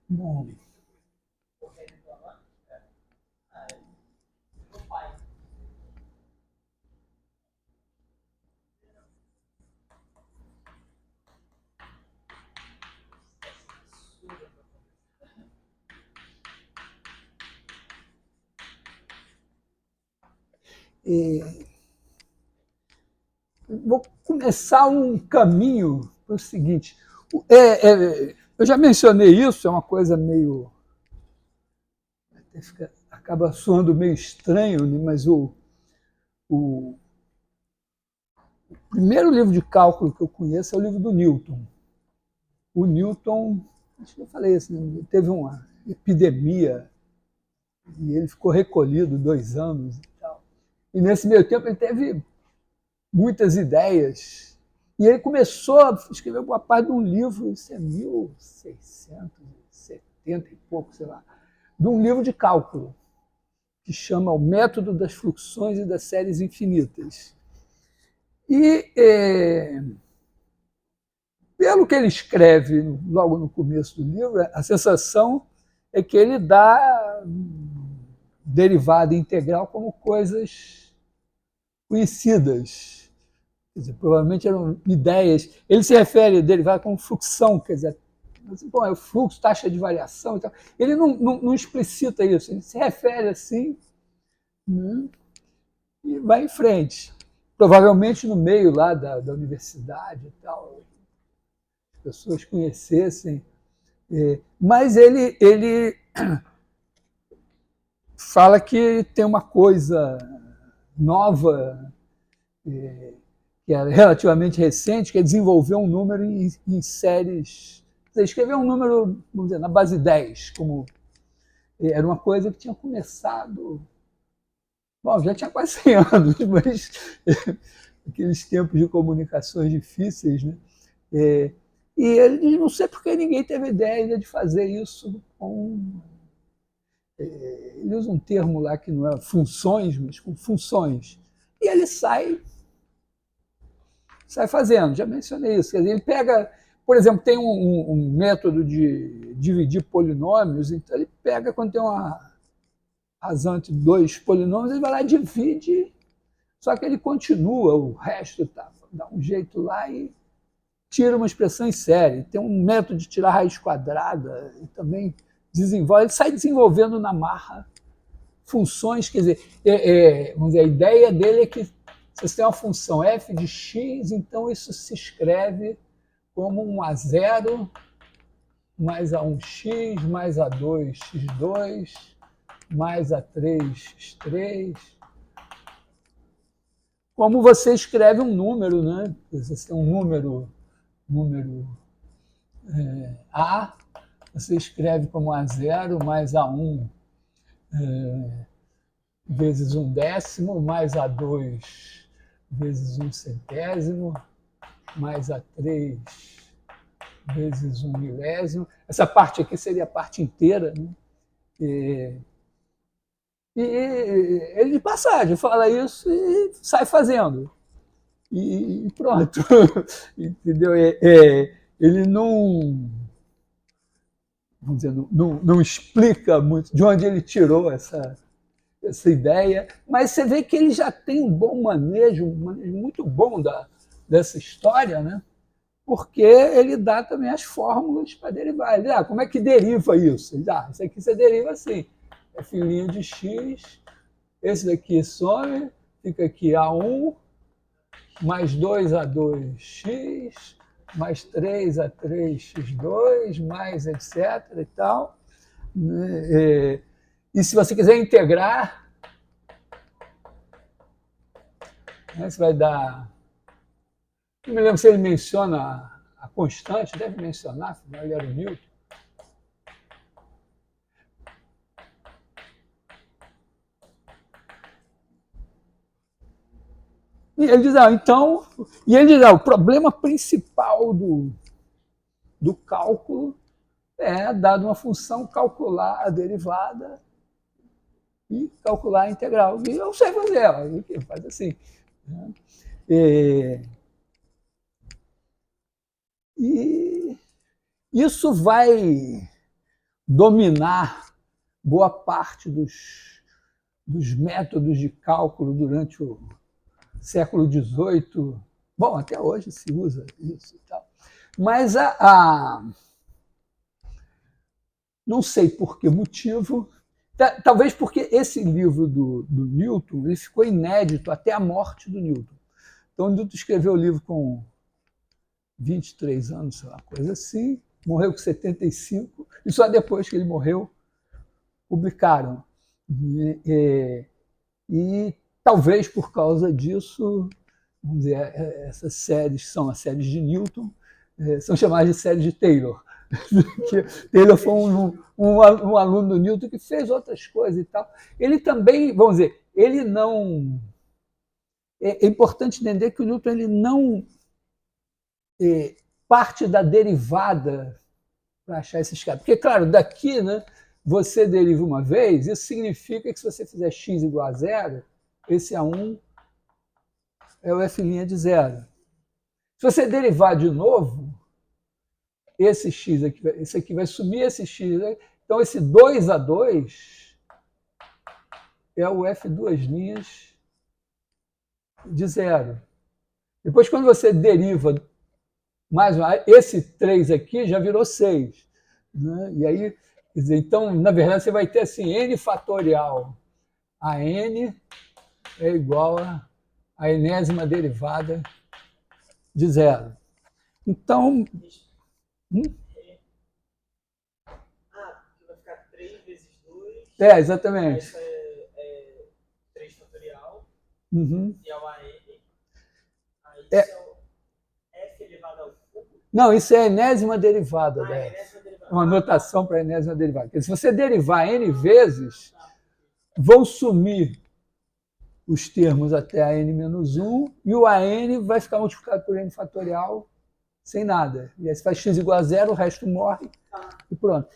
Bom, vou começar um caminho para o seguinte. Eu já mencionei isso, é uma coisa meio. Acaba soando meio estranho, né? Mas o primeiro livro de cálculo que eu conheço é o livro do Newton. O Newton, acho que eu falei assim, teve uma epidemia e ele ficou recolhido 2 anos e tal. E nesse meio tempo ele teve muitas ideias. E ele começou a escrever boa parte de um livro, isso é 1670 e pouco, sei lá, de um livro de cálculo, que chama O Método das Fluxões e das Séries Infinitas. E, pelo que ele escreve logo no começo do livro, a sensação é que ele dá derivada integral como coisas conhecidas. Quer dizer, provavelmente eram ideias. Ele se refere a derivada como fluxão, quer dizer, bom, é o fluxo, taxa de variação e tal. Ele não explicita isso, ele se refere assim, né, e vai em frente. Provavelmente no meio lá da universidade e tal, as pessoas conhecessem. Mas ele fala que tem uma coisa nova, que é relativamente recente, que é desenvolver um número em séries. Você escrever um número, vamos dizer, na base 10, como era uma coisa que tinha começado. Bom, já tinha quase 100 anos, mas aqueles tempos de comunicações difíceis, né? E ele diz, não sei porque ninguém teve ideia de fazer isso com. Ele usa um termo lá que não é funções, mas com funções. E ele sai fazendo, já mencionei isso. Quer dizer, ele pega, por exemplo, tem um método de dividir polinômios, então ele pega quando tem uma razão entre dois polinômios, ele vai lá e divide, só que ele continua, o resto dá um jeito lá e tira uma expressão em série. Tem um método de tirar raiz quadrada, e também desenvolve, ele sai desenvolvendo na marra funções, quer dizer, vamos dizer, a ideia dele é que se você tem uma função f de x, então isso se escreve como um A0 mais A1x mais A2x2 mais A3x3. Como você escreve um número, né? Você tem um número A, você escreve como A0 mais A1 vezes 1/10, mais A2 vezes 1/100, mais A3 vezes 1/1000. Essa parte aqui seria a parte inteira, né? E ele de passagem fala isso e sai fazendo. E pronto. Entendeu? Ele não, vamos dizer, não explica muito de onde ele tirou essa ideia, mas você vê que ele já tem um bom manejo, um manejo muito bom dessa história, né? Porque ele dá também as fórmulas para derivar. Ele, como é que deriva isso? Ele, isso aqui você deriva assim, é filhinho de x, esse daqui some, fica aqui A1, mais 2A2x, mais 3A3x2, mais etc. e tal. E se você quiser integrar, né, você vai dar. Não me lembro se ele menciona a constante, deve mencionar, afinal ele era o Newton. E ele diz, então, o problema principal do cálculo é, dado uma função, calcular a derivada e calcular a integral. E eu sei fazer ela, faz assim. Né? E isso vai dominar boa parte dos métodos de cálculo durante o século XVIII. Bom, até hoje se usa isso e tal. Mas não sei por que motivo, talvez porque esse livro do Newton ele ficou inédito até a morte do Newton. Então, o Newton escreveu o livro com 23 anos, sei lá, coisa assim, morreu com 75, e só depois que ele morreu publicaram. E talvez por causa disso, vamos dizer, essas séries são as séries de Newton, são chamadas de séries de Taylor. Taylor foi um aluno do Newton que fez outras coisas e tal. Ele também, vamos dizer, ele não... É importante entender que o Newton ele não parte da derivada para achar esses caras. Porque, claro, daqui, né, você deriva uma vez, isso significa que se você fizer x igual a zero, esse A1 é o f' de zero. Se você derivar de novo, esse x aqui, esse aqui vai sumir esse x. Né? Então, esse 2A2 é o f' de zero. Depois, quando você deriva mais esse 3 aqui, já virou 6. Né? E aí, quer dizer, então, na verdade, você vai ter assim, n fatorial a n é igual a enésima derivada de zero. Então... vai ficar 3 vezes 2. Exatamente. Isso é 3 fatorial. Uhum. E é o AN. Aí isso é o F elevado ao cubo. Não, isso é a enésima derivada. É enésima derivada. É uma notação para a enésima derivada. Porque se você derivar n vezes, vão sumir os termos até a n-1 e o AN vai ficar multiplicado por n fatorial sem nada. E aí você faz x igual a zero, o resto morre e pronto.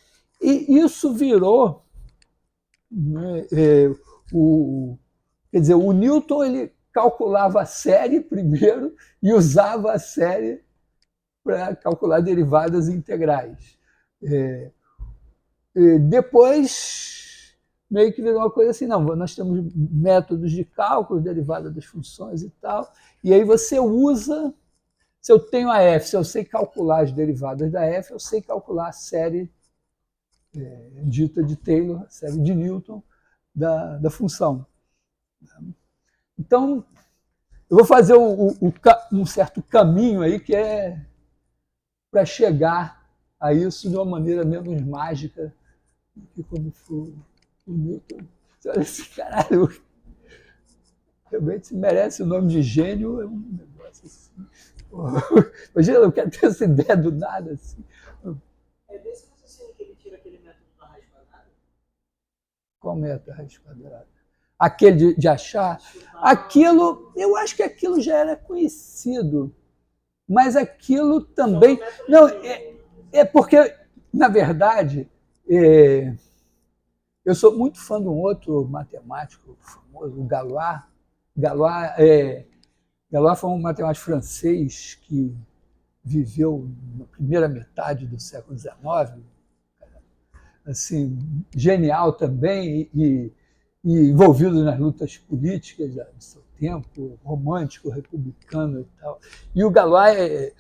E isso virou... Né, quer dizer, o Newton ele calculava a série primeiro e usava a série para calcular derivadas integrais. Depois, meio que virou uma coisa assim, não, nós temos métodos de cálculo, derivada das funções e tal, e aí você usa, se eu tenho a f, se eu sei calcular as derivadas da f, eu sei calcular a série dita de Taylor, a série de Newton da função. Então, eu vou fazer um certo caminho aí que é para chegar a isso de uma maneira menos mágica do que como foi o Newton. Você olha esse caralho, realmente merece o nome de gênio, é um negócio assim. Imagina, eu quero ter essa ideia do nada. Assim. É desse raciocínio que ele tira aquele método da raiz quadrada? Qual método da raiz quadrada? Aquele de achar? Aquilo, eu acho que aquilo já era conhecido. Mas aquilo também... Não, é porque, na verdade, eu sou muito fã de um outro matemático famoso, o Galois. Galois foi um matemático francês que viveu na primeira metade do século XIX, assim, genial também e envolvido nas lutas políticas do seu tempo, romântico, republicano e tal. E o Galois,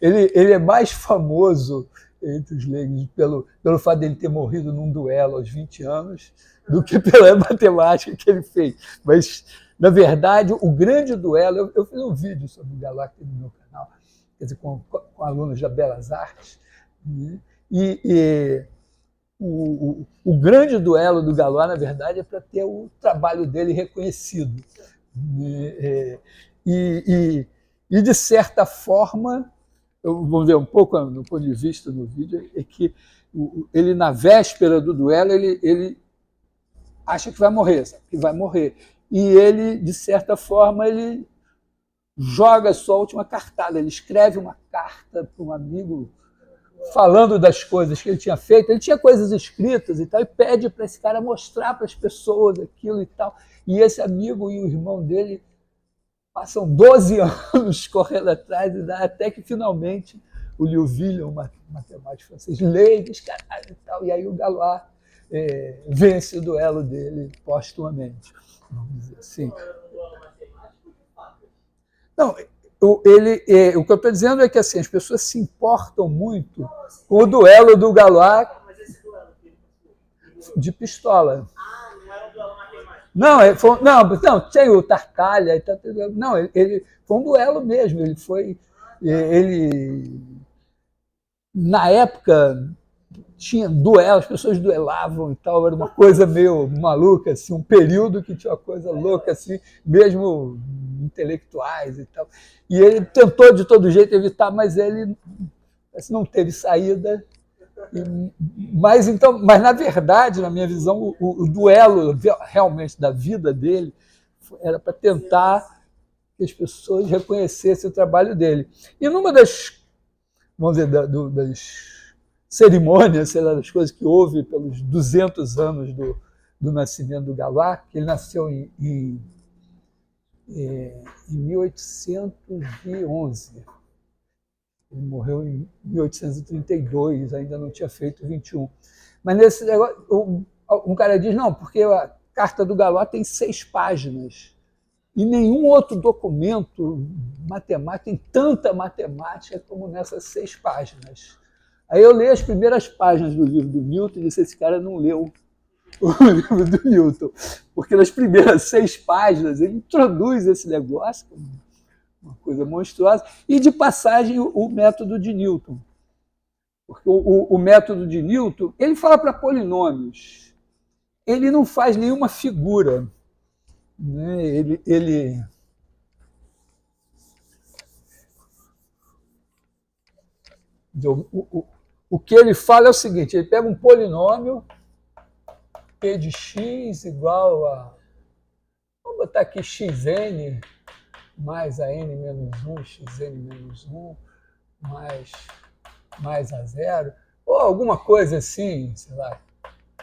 ele é mais famoso entre os leigos pelo fato de ele ter morrido num duelo aos 20 anos do que pela matemática que ele fez. Mas, na verdade, o grande duelo... Eu fiz um vídeo sobre o Galois aqui no meu canal, quer dizer, com alunos da Belas Artes, né? O grande duelo do Galois, na verdade, é para ter o trabalho dele reconhecido. E de certa forma, vamos ver um pouco no ponto de vista do vídeo, é que ele, na véspera do duelo, ele acha que vai morrer, sabe? Que vai morrer. E ele, de certa forma, ele joga a sua última cartada, ele escreve uma carta para um amigo falando das coisas que ele tinha feito, ele tinha coisas escritas e tal, e pede para esse cara mostrar para as pessoas aquilo e tal. E esse amigo e o irmão dele passam 12 anos correndo atrás, até que finalmente o Liouville, um matemático francês, lê e diz, caralho e tal. tal, e aí o Galois vence o duelo dele postumamente, vamos dizer assim. Não, o que eu estou dizendo é que assim, as pessoas se importam muito com o duelo do Galois de pistola. Não era um duelo matemático. Não, tinha o Tartaglia. Não, ele foi um duelo mesmo. Na época, tinha duelo, as pessoas duelavam e tal, era uma coisa meio maluca, assim, um período que tinha uma coisa louca, assim, mesmo intelectuais e tal. E ele tentou de todo jeito evitar, mas ele não teve saída. Mas na verdade, na minha visão, o duelo realmente da vida dele era para tentar que as pessoas reconhecessem o trabalho dele. E numa das, vamos dizer, das cerimônias, sei lá, das coisas que houve pelos 200 anos do nascimento do Galois, que ele nasceu em 1811. Ele morreu em 1832, ainda não tinha feito 21. Mas nesse negócio, um cara diz, não, porque a carta do Galois tem 6 páginas. E nenhum outro documento matemático tem tanta matemática como nessas 6 páginas. Aí eu li as primeiras páginas do livro do Newton e disse, esse cara não leu o livro do Newton, porque nas primeiras 6 páginas ele introduz esse negócio, uma coisa monstruosa, e de passagem o método de Newton. Porque o método de Newton, ele fala para polinômios, ele não faz nenhuma figura, né? O que ele fala é o seguinte, ele pega um polinômio, P de x igual a, vamos botar aqui xn mais a n menos 1, xn menos 1, mais a zero, ou alguma coisa assim, sei lá,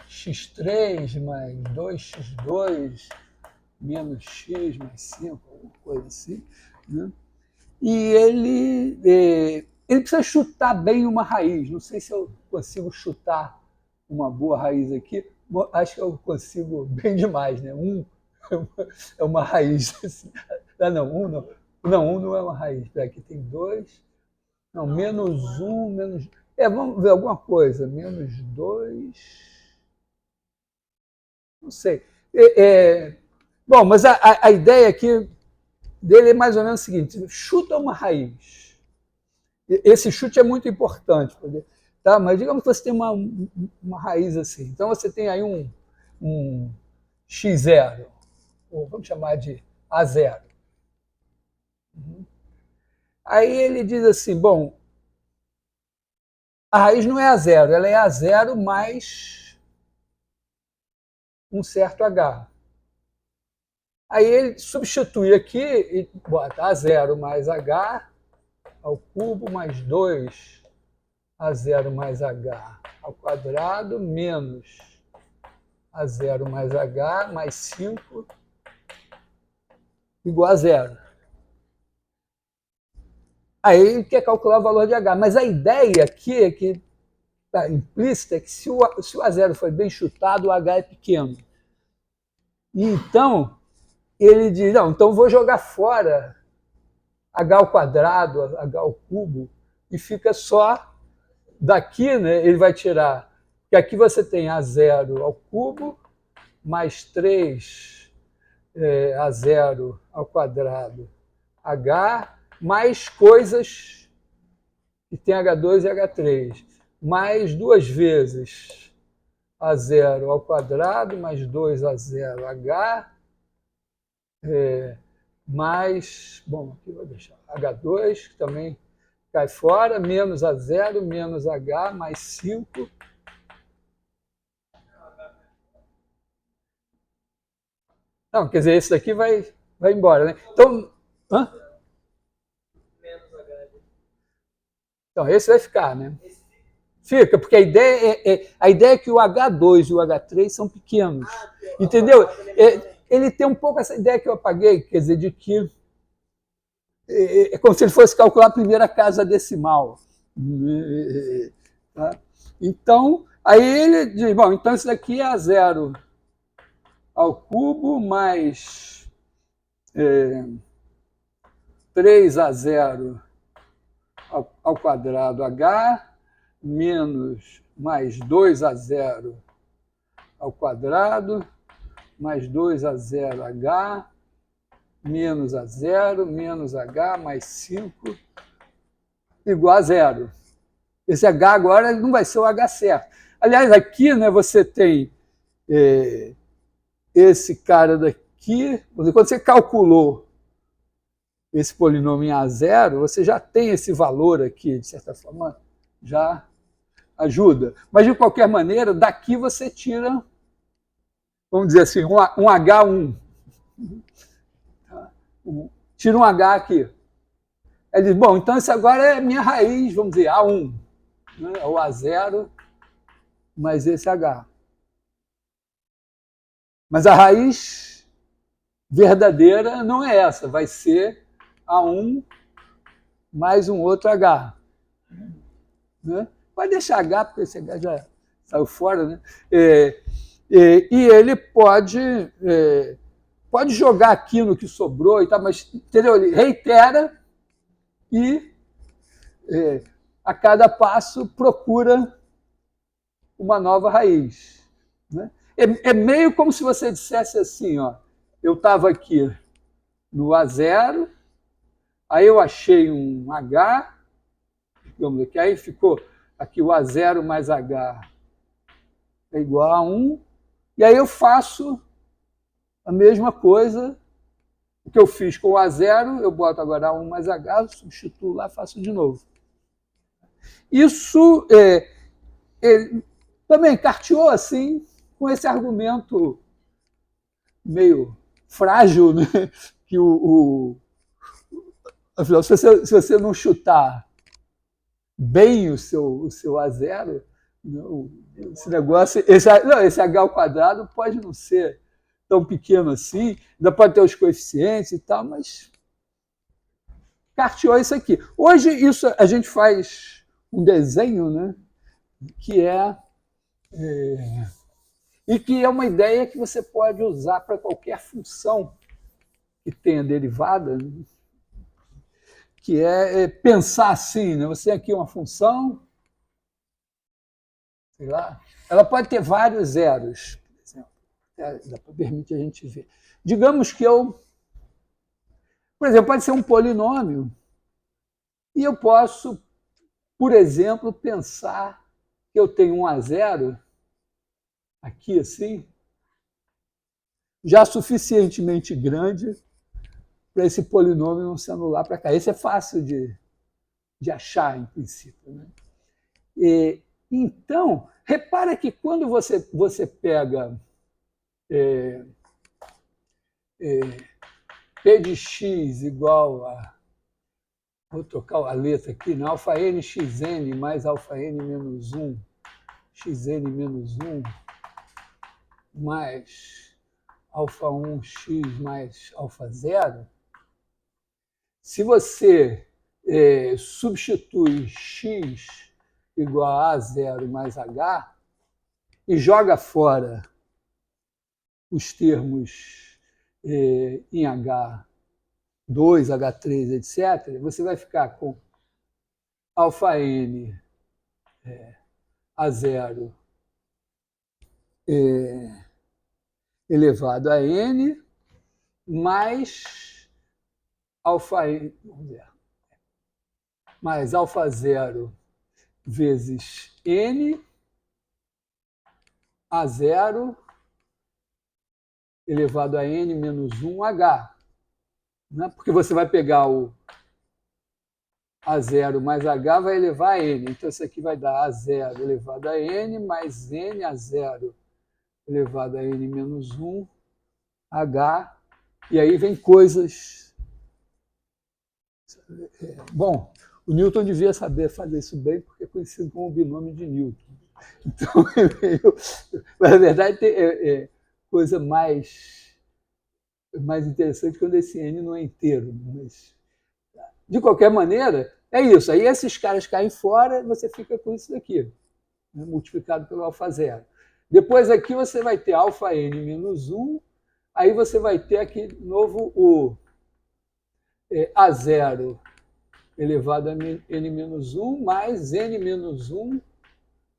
x3 mais 2x2 menos x mais 5, alguma coisa assim, né? E ele precisa chutar bem uma raiz. Não sei se eu consigo chutar uma boa raiz aqui. Acho que eu consigo bem demais, né? 1 é uma raiz. Não, 1 não. Não, 1 não é uma raiz. Aqui tem 2. Não, menos 1, menos... vamos ver alguma coisa. Menos 2... Não sei. Bom, mas a ideia aqui dele é mais ou menos o seguinte, chuta uma raiz. Esse chute é muito importante, tá? Mas digamos que você tem uma raiz assim. Então você tem aí um x0, ou vamos chamar de a0. Aí ele diz assim, bom, a raiz não é a0, ela é a0 mais um certo h. Aí ele substitui aqui e bota a0 mais h ao cubo mais 2 a0 mais h ao quadrado menos a0 mais h mais 5 igual a 0. Aí ele quer calcular o valor de h, mas a ideia aqui é que está implícita é que se o a0 foi bem chutado, o h é pequeno. E então ele diz, não, então vou jogar fora h ao quadrado, h ao cubo, e fica só daqui, né, ele vai tirar, que aqui você tem a0 ao cubo, mais 3 a0 ao quadrado h, mais coisas que tem h2 e h3, mais 2 vezes a0 ao quadrado, mais 2 a0 h, mais, bom, aqui vou deixar h2, que também cai fora, menos a0, menos h, mais 5. Não, quer dizer, esse daqui vai embora, né? Então, então, esse vai ficar, né? Fica, porque a ideia é que o H2 e o H3 são pequenos. Entendeu? Ele tem um pouco essa ideia que eu apaguei, quer dizer, de que é como se ele fosse calcular a primeira casa decimal. Tá? Então, Aí ele diz, bom, então isso daqui é A0 ao cubo mais 3A0 ao quadrado H menos mais 2A0 ao quadrado mais 2A0H menos A0 menos H mais 5 igual a 0. Esse H agora não vai ser o H certo. Aliás, aqui, né, você tem esse cara daqui, quando você calculou esse polinômio em A0, você já tem esse valor aqui, de certa forma, já ajuda. Mas, de qualquer maneira, daqui você tira, vamos dizer assim, um H1. Tira um H aqui. Ele diz, bom, então isso agora é minha raiz, vamos dizer, A1. Né? O A0 mais esse H. Mas a raiz verdadeira não é essa, vai ser A1 mais um outro H. Né? Pode deixar H, porque esse H já saiu fora. Né? E ele pode jogar aqui no que sobrou, e tal, mas entendeu? Ele reitera e a cada passo procura uma nova raiz. Né? É meio como se você dissesse assim, ó, eu estava aqui no A0, aí eu achei um H, digamos aqui, aí ficou aqui o A0 mais H é igual a 1, e aí eu faço a mesma coisa, o que eu fiz com o A0, eu boto agora A1 mais H, substituo lá, faço de novo. Isso também carteou assim, com esse argumento meio frágil, né? Que afinal, se você não chutar bem o seu A0, esse negócio, esse H ao quadrado pode não ser tão pequeno assim, ainda pode ter os coeficientes e tal, mas carteou isso aqui. Hoje isso a gente faz um desenho, né, que e que é uma ideia que você pode usar para qualquer função que tenha derivada, né? Que é pensar assim, né? Você tem aqui uma função, sei lá, ela pode ter vários zeros, por exemplo, permite a gente ver. Digamos que por exemplo, pode ser um polinômio, e eu posso, por exemplo, pensar que eu tenho um A0, aqui assim, já suficientemente grande para esse polinômio não se anular para cá. Esse é fácil de achar, em princípio. Né? Então, repara que quando você pega P de x igual a... Vou trocar a letra aqui, né? Alfa n xn mais alfa n menos 1, xn menos 1, mais alfa 1 x mais alfa 0, se você substitui x igual a A0 mais H e joga fora os termos em H2, H3, etc., você vai ficar com alfa n A0 elevado a n mais alfa n, mais alfa 0 vezes n A0 elevado a n menos 1h. Né? Porque você vai pegar o A0 mais H, vai elevar a n. Então, isso aqui vai dar A0 elevado a n mais n A0 elevado a n menos 1h. E aí vem coisas... Bom, o Newton devia saber fazer isso bem, porque é conhecido como o binômio de Newton. Então, mas, na verdade, é coisa mais interessante quando esse n não é inteiro. Mas, de qualquer maneira, é isso. Aí esses caras caem fora e você fica com isso daqui. né, multiplicado pelo α0. Depois aqui você vai ter αn menos 1, aí você vai ter aqui de novo o A0 elevado a n menos 1 mais n menos 1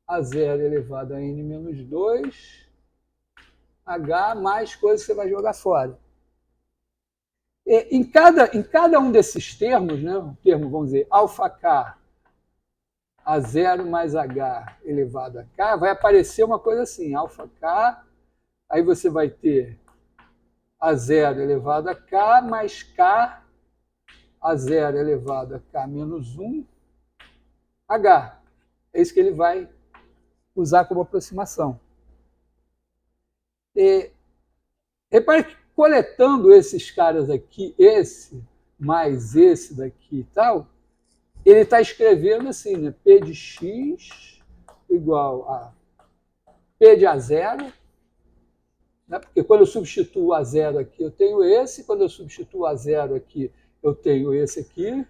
A0 elevado a n menos 2 H mais coisa que você vai jogar fora. Em cada um desses termos, né, o termo, vamos dizer, αk A0 mais H elevado a K, vai aparecer uma coisa assim, αk, aí você vai ter A0 elevado a K mais K, A0 elevado a K menos 1, H. É isso que ele vai usar como aproximação. Repare que coletando esses caras aqui, esse mais esse daqui e tal, ele está escrevendo assim, né? P de x igual a P de A0, né? Porque quando eu substituo o A0 aqui, eu tenho esse, quando eu substituo o A0 aqui, eu tenho esse aqui,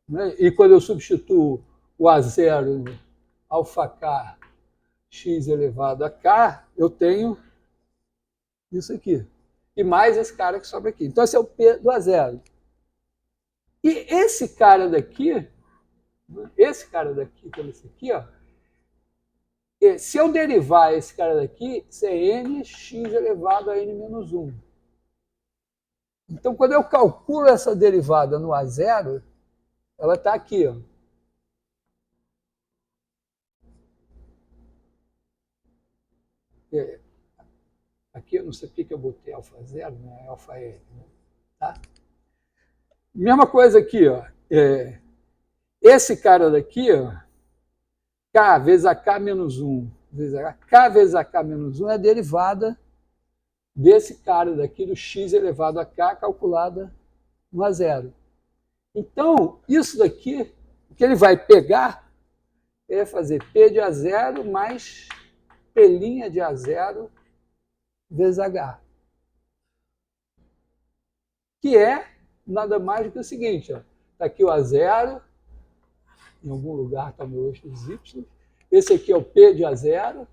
né? E quando eu substituo o A0 αk x elevado a k, eu tenho isso aqui. E mais esse cara que sobra aqui. Então, esse é o P do A0. E esse cara daqui, que é esse aqui, ó, se eu derivar esse cara daqui, isso é nx elevado a n menos 1. Então, quando eu calculo essa derivada no A0, ela está aqui, ó. Aqui eu não sei porque eu botei α0, né? É αn, né? Tá? Mesma coisa aqui, ó. Esse cara daqui, ó, K vezes AK menos 1, K vezes AK menos 1 é a derivada desse cara daqui, do x elevado a K, calculada no A0. Então, isso daqui, o que ele vai pegar, é fazer P de A0 mais P' de A0 vezes H. Que é nada mais do que o seguinte, ó. Está aqui o A0, em algum lugar está o meu eixo dos Y. Esse aqui é o P de A0.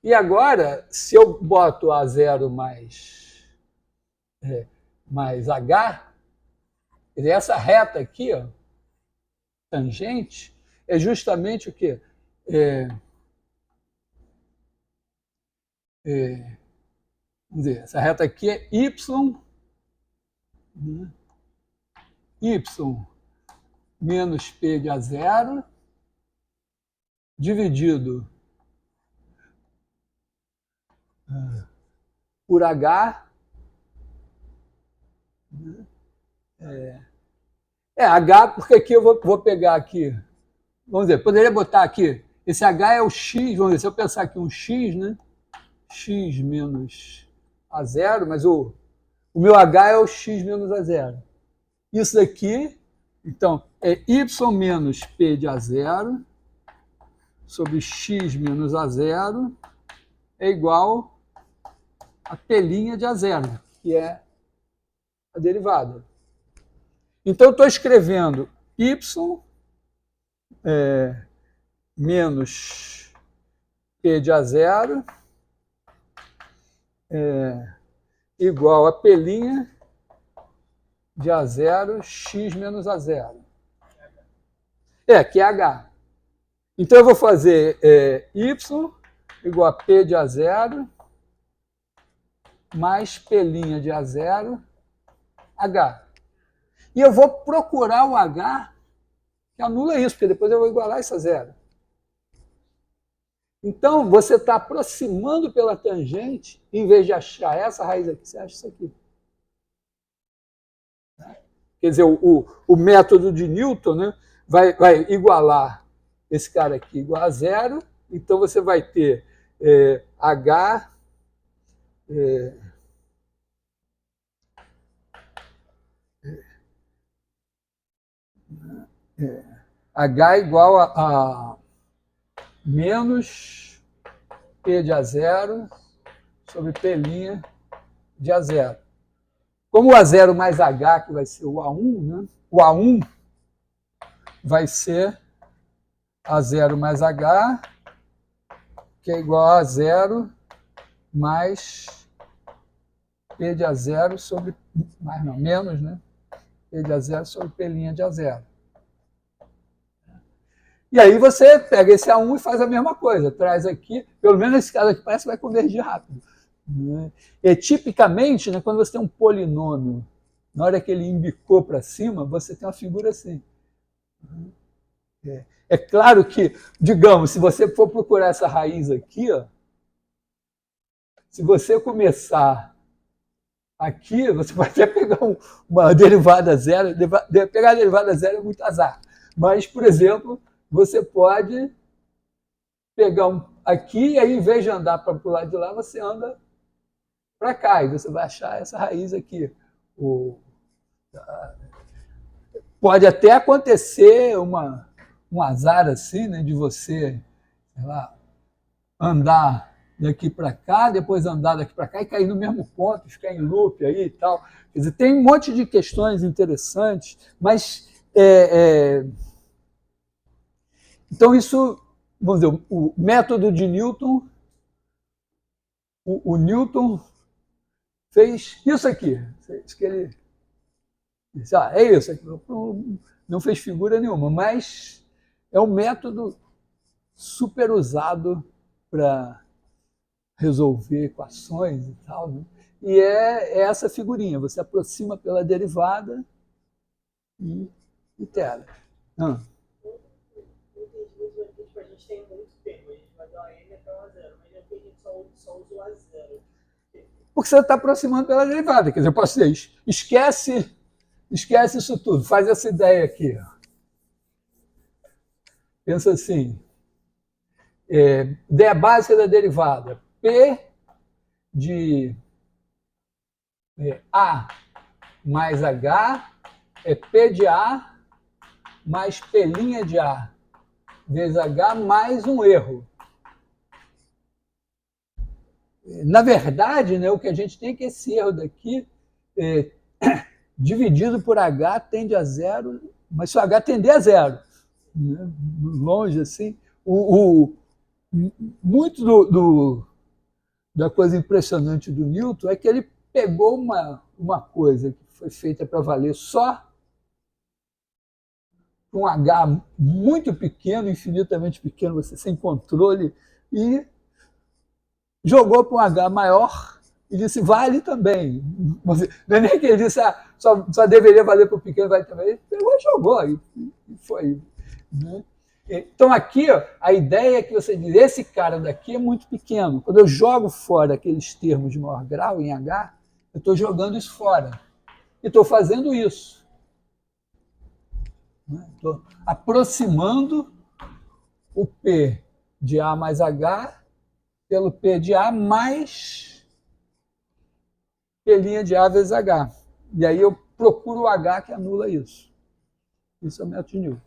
E agora, se eu boto A0 mais H, essa reta aqui, ó, tangente, é justamente o quê? Vamos dizer, essa reta aqui é Y, né? Y menos P de A0 dividido por H. H, porque aqui eu vou pegar aqui, vamos dizer, poderia botar aqui, esse H é o X, vamos dizer, se eu pensar aqui um X, né? X menos A0, mas o meu H é o X menos A0. Isso daqui, então, é Y menos P de A0 sobre X menos A0 é igual a P' de A0, que é a derivada. Então, eu estou escrevendo Y menos P de A0 igual a P' de A0 X menos A0. Que é H. Então, eu vou fazer Y igual a P de A0 mais P' de A0 H. E eu vou procurar o H que anula isso, porque depois eu vou igualar isso a zero. Então, você está aproximando pela tangente, em vez de achar essa raiz aqui, você acha isso aqui. Quer dizer, o método de Newton, né, vai igualar esse cara aqui igual a zero, então você vai ter H... H igual a menos P de A0 sobre P' de A0. Como o A0 mais H, que vai ser o A1, né? O A1 vai ser A0 mais H, que é igual a A0 mais P de A0 sobre... mais não, menos, né? P de A0 sobre P' de A0. E aí você pega esse A1 e faz a mesma coisa, traz aqui, pelo menos esse caso aqui parece que vai convergir rápido. Né? E tipicamente, né, quando você tem um polinômio, na hora que ele embicou para cima, você tem uma figura assim. É claro que, digamos, se você for procurar essa raiz aqui, ó, se você começar aqui, você pode até pegar uma derivada zero. Pegar a derivada zero é muito azar. Mas, por exemplo, você pode pegar aqui e aí, em vez de andar para o lado de lá, você anda para cá e você vai achar essa raiz aqui. Pode até acontecer um azar assim, né, de você, sei lá, andar daqui para cá, depois andar daqui para cá e cair no mesmo ponto, ficar em loop aí e tal. Quer dizer, tem um monte de questões interessantes, mas então isso, vamos dizer, o método de Newton, o Newton fez isso aqui, isso que ele disse, é isso aqui, não fez figura nenhuma, mas é um método super usado para resolver equações e tal, né? E é essa figurinha, você aproxima pela derivada e itera. A gente tem muito termo, a gente vai dar N até o A0, mas aqui a gente só usa o A0. Porque você está aproximando pela derivada, quer dizer, eu posso dizer, esquece isso tudo, faz essa ideia aqui. Pensa assim, ideia básica da derivada, P de A mais H é P de A mais P' de A vezes H mais um erro. Na verdade, né, o que a gente tem é que esse erro daqui, dividido por H, tende a zero, mas se o H tender a zero, né, longe assim, muito da coisa impressionante do Newton é que ele pegou uma coisa que foi feita para valer só um H muito pequeno, infinitamente pequeno, você sem controle, e jogou para um H maior e disse, vale também. Não é nem que ele disse, só deveria valer para o pequeno, vale também. Ele pegou e jogou, e foi. Né? Então aqui, ó, a ideia é que você diz, esse cara daqui é muito pequeno. Quando eu jogo fora aqueles termos de maior grau em H, eu estou jogando isso fora. E estou fazendo isso. Estou aproximando o P de A mais H pelo P de A mais P' de A vezes H. E aí eu procuro o H que anula isso. Isso é o método de Newton.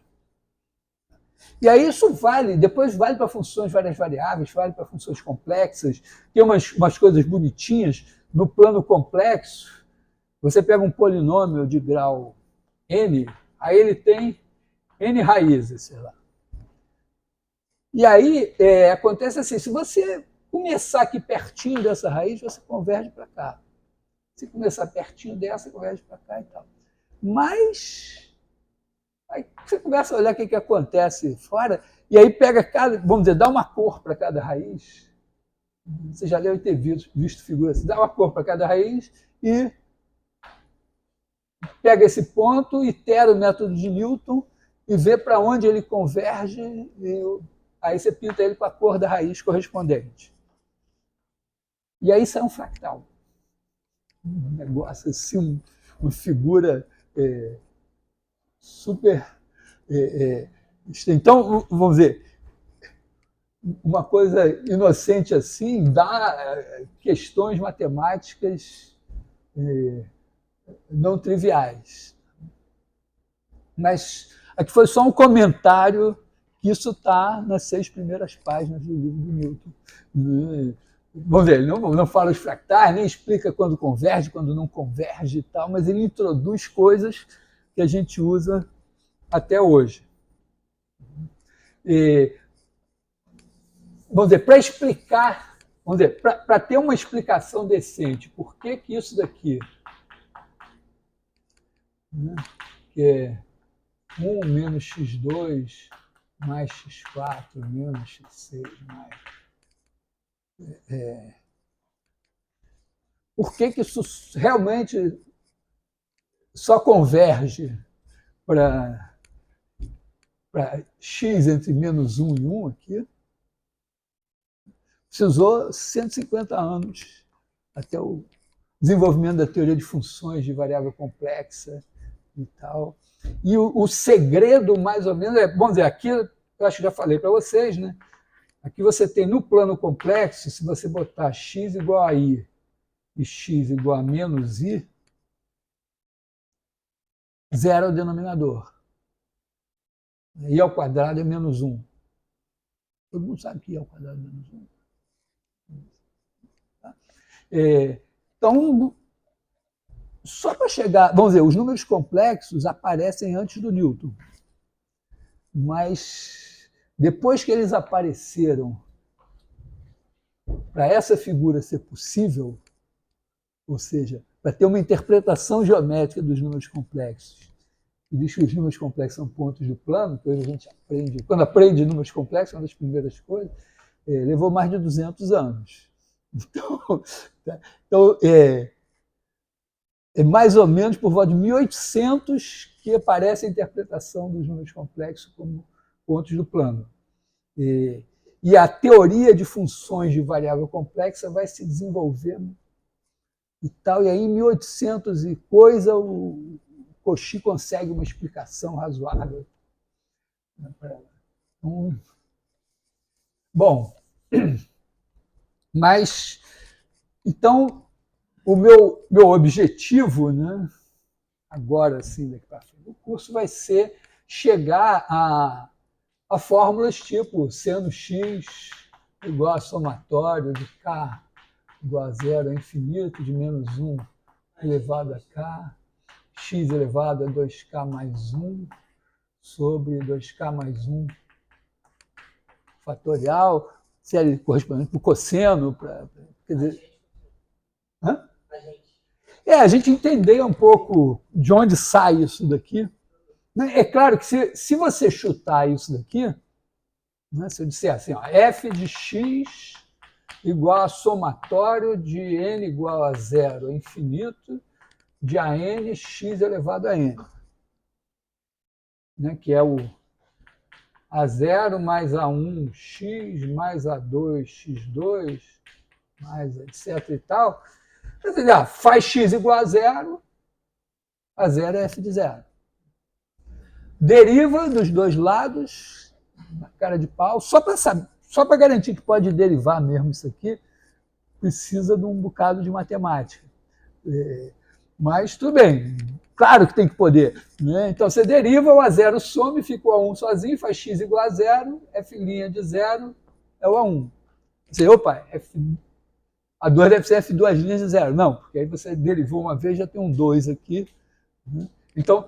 E aí isso vale, depois vale para funções várias variáveis, vale para funções complexas, tem umas coisas bonitinhas no plano complexo. Você pega um polinômio de grau n, aí ele tem n raízes, sei lá. E aí acontece assim, se você começar aqui pertinho dessa raiz, você converge para cá. Se começar pertinho dessa, converge para cá e tal. Mas aí você começa a olhar o que acontece fora, e aí pega vamos dizer, dá uma cor para cada raiz. Você já deve ter visto figuras assim, dá uma cor para cada raiz e pega esse ponto, itera o método de Newton e vê para onde ele converge, e aí você pinta ele com a cor da raiz correspondente. E aí sai um fractal. Um negócio assim, uma figura super... Então, vamos dizer, uma coisa inocente assim dá questões matemáticas não triviais. Mas aqui foi só um comentário que isso está nas 6 primeiras páginas do livro do Newton. Vamos ver, ele não fala os fractais, nem explica quando converge, quando não converge e tal, mas ele introduz coisas que a gente usa até hoje. Vamos dizer, para explicar, vamos dizer, para ter uma explicação decente, por que isso daqui, né, que é 1 menos x2 mais x4 menos x6 mais... por que isso realmente só converge para x entre menos 1 e 1 aqui? Precisou 150 anos até o desenvolvimento da teoria de funções de variável complexa e tal. E o segredo, mais ou menos, vamos dizer, aqui, eu acho que já falei para vocês, né? Aqui você tem no plano complexo, se você botar x igual a i e x igual a menos i, zero é o denominador. I ao quadrado é menos 1. Todo mundo sabe que i ao quadrado é menos 1. Então, só para chegar... Vamos dizer, os números complexos aparecem antes do Newton. Mas, depois que eles apareceram, para essa figura ser possível, ou seja, para ter uma interpretação geométrica dos números complexos, e diz que os números complexos são pontos do plano, depois a gente aprende, quando aprende números complexos, uma das primeiras coisas, levou mais de 200 anos. Então é mais ou menos por volta de 1800 que aparece a interpretação dos números complexos como pontos do plano. E a teoria de funções de variável complexa vai se desenvolvendo e tal, e aí em 1800 e coisa o Cauchy consegue uma explicação razoável. Bom, mas então o meu objetivo, né, agora sim, daqui para frente, o curso vai ser chegar a fórmulas tipo seno x igual a somatório de k igual a zero a infinito de menos 1 elevado a k, x elevado a 2k mais 1 sobre 2k mais 1 fatorial, série correspondente para o cosseno, quer dizer... Hã? A gente entender um pouco de onde sai isso daqui. É claro que se você chutar isso daqui, né, se eu disser assim, ó, f de x igual a somatório de n igual a zero a infinito de a n x elevado a n, né, que é o a0 mais a1x mais a2x2 mais etc e tal. Faz x igual a zero é f de zero. Deriva dos dois lados, na cara de pau, só para garantir que pode derivar mesmo isso aqui, precisa de um bocado de matemática. Mas tudo bem, claro que tem que poder. Né? Então você deriva, o A0 some, fica o A1 sozinho, faz x igual a zero, f' de zero é o A1. Você, opa, A2 deve ser f2' de zero. Não, porque aí você derivou uma vez, já tem um 2 aqui. Né? Então,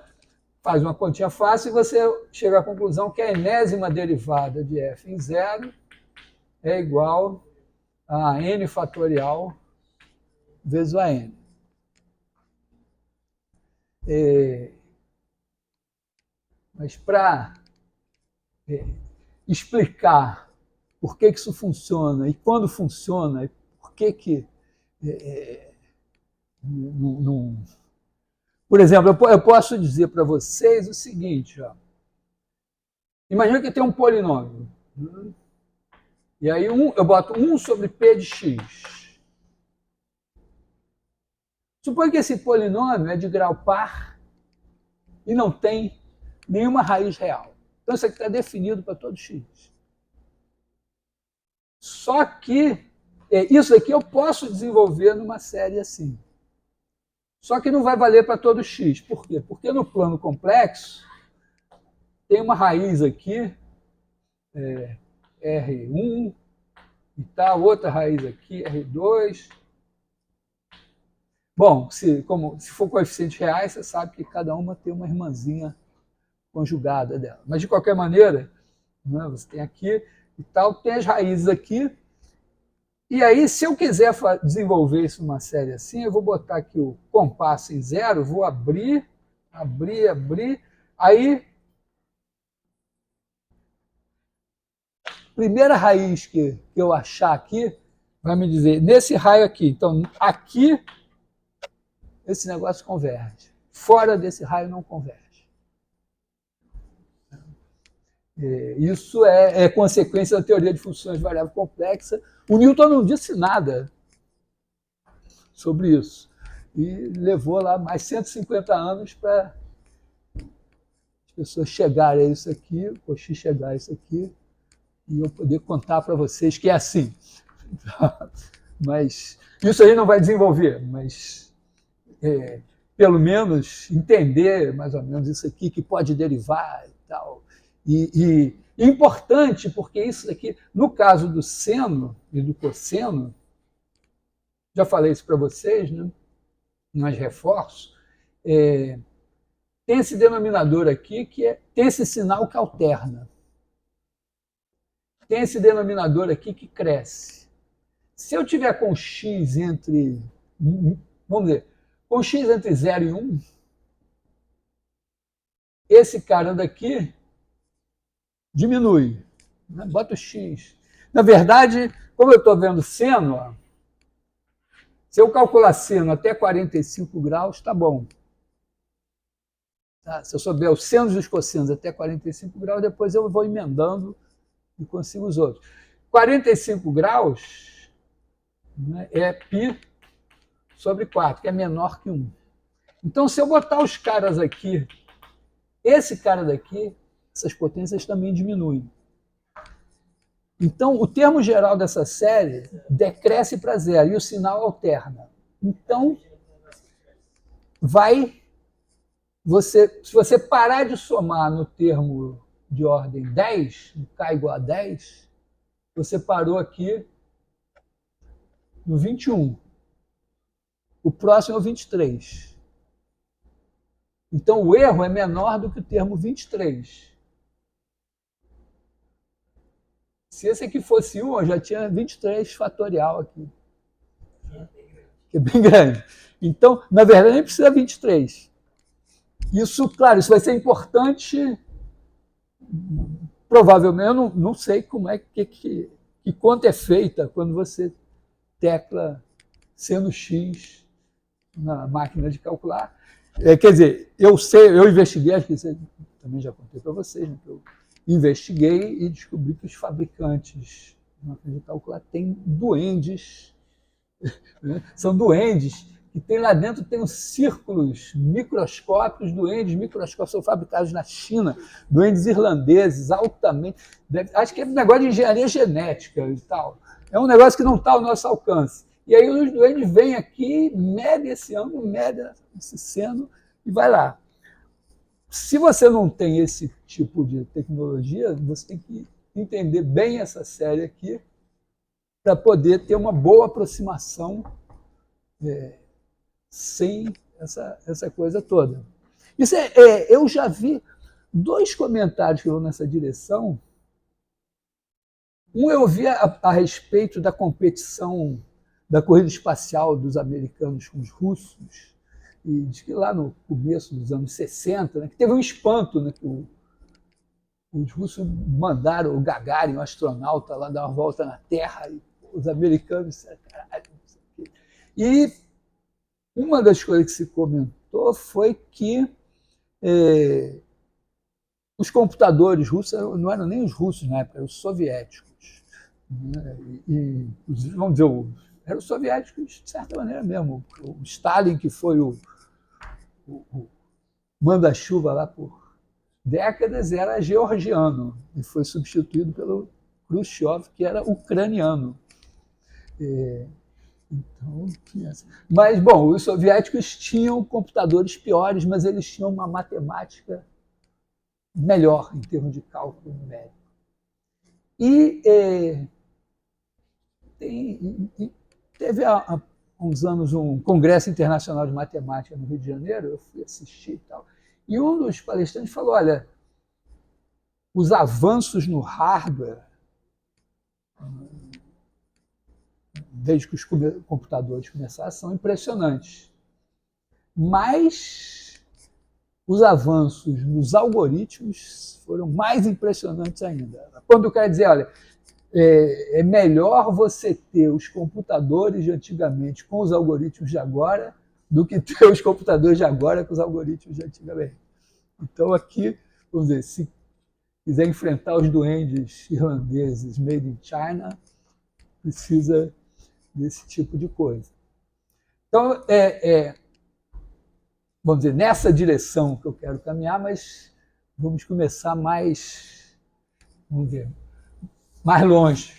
faz uma continha fácil e você chega à conclusão que a enésima derivada de f em zero é igual a n fatorial vezes o an. Mas para explicar por que isso funciona e quando funciona, e por que não... Por exemplo, eu posso dizer para vocês o seguinte, ó. Imagina que tem um polinômio. E aí eu boto 1 sobre p de x. Suponha que esse polinômio é de grau par e não tem nenhuma raiz real. Então isso aqui está definido para todo x. Só que isso aqui eu posso desenvolver numa série assim. Só que não vai valer para todo x. Por quê? Porque no plano complexo tem uma raiz aqui, R1, e tal, outra raiz aqui, R2. Bom, se for coeficientes reais, você sabe que cada uma tem uma irmãzinha conjugada dela. Mas, de qualquer maneira, né? Você tem aqui e tal, tem as raízes aqui. E aí, se eu quiser desenvolver isso numa série assim, eu vou botar aqui o compasso em 0, vou abrir, abrir, abrir. Aí, primeira raiz que eu achar aqui, vai me dizer, nesse raio aqui. Então, aqui, esse negócio converge. Fora desse raio não converge. Isso é consequência da teoria de funções de variável complexa. O Newton não disse nada sobre isso. E levou lá mais 150 anos para as pessoas chegarem a isso aqui, o Cauchy chegar a isso aqui, e eu poder contar para vocês que é assim. Mas isso aí não vai desenvolver, mas pelo menos entender mais ou menos isso aqui, que pode derivar e tal. E importante, porque isso aqui, no caso do seno e do cosseno, já falei isso para vocês, né? Mas reforço, tem esse denominador aqui, tem esse sinal que alterna. Tem esse denominador aqui que cresce. Se eu tiver com x entre, vamos dizer, com x entre 0 e 1, esse cara daqui diminui. Né? Bota o x. Na verdade, como eu estou vendo seno, ó, se eu calcular seno até 45 graus, tá bom. Tá? Se eu souber os senos e os cossenos até 45 graus, depois eu vou emendando e consigo os outros. 45 graus, né, é π sobre 4, que é menor que 1. Então, se eu botar os caras aqui, esse cara daqui, essas potências também diminuem. Então, o termo geral dessa série decresce para 0 e o sinal alterna. Então, se você parar de somar no termo de ordem 10, no K igual a 10, você parou aqui no 21. O próximo é o 23. Então, o erro é menor do que o termo 23. Se esse aqui fosse 1, eu já tinha 23 fatorial aqui. Que é bem grande. Então, na verdade, nem precisa 23. Isso, claro, isso vai ser importante. Provavelmente, eu não sei como é que conta é feita quando você tecla seno x na máquina de calcular. Quer dizer, eu investiguei, acho que isso também já contei para vocês, né, que eu investiguei e descobri que os fabricantes de máquina de calcular têm duendes, né? São duendes que tem lá dentro, tem uns círculos microscópicos, duendes microscópicos são fabricados na China, duendes irlandeses, altamente. Acho que é um negócio de engenharia genética e tal. É um negócio que não está ao nosso alcance. E aí os duendes vêm aqui, medem esse ângulo, medem esse seno e vai lá. Se você não tem esse tipo de tecnologia, você tem que entender bem essa série aqui para poder ter uma boa aproximação sem essa coisa toda. Isso eu já vi 2 comentários que vão nessa direção. Um eu vi a respeito da competição da corrida espacial dos americanos com os russos, e diz que lá no começo dos anos 60, né, que teve um espanto, né, que os russos mandaram o Gagarin, o astronauta, lá dar uma volta na Terra, e os americanos disseram, caralho, não sei o quê. E uma das coisas que se comentou foi que os computadores russos não eram nem os russos na época, eram os soviéticos. Né? E, vamos dizer, eram os soviéticos de certa maneira mesmo. O Stalin, que foi o manda-chuva lá por décadas, era georgiano e foi substituído pelo Khrushchev, que era ucraniano. Então, mas, bom, os soviéticos tinham computadores piores, mas eles tinham uma matemática melhor em termos de cálculo numérico. E teve há uns anos um congresso internacional de matemática no Rio de Janeiro, eu fui assistir e tal, e um dos palestrantes falou, olha, os avanços no hardware, desde que os computadores começaram, são impressionantes. Mas os avanços nos algoritmos foram mais impressionantes ainda. Quando eu quero dizer, olha, é melhor você ter os computadores de antigamente com os algoritmos de agora do que ter os computadores de agora com os algoritmos de antigamente. Então, aqui, vamos dizer, se quiser enfrentar os duendes irlandeses made in China, precisa desse tipo de coisa. Então, vamos dizer, nessa direção que eu quero caminhar, mas vamos começar mais, vamos ver, mais longe.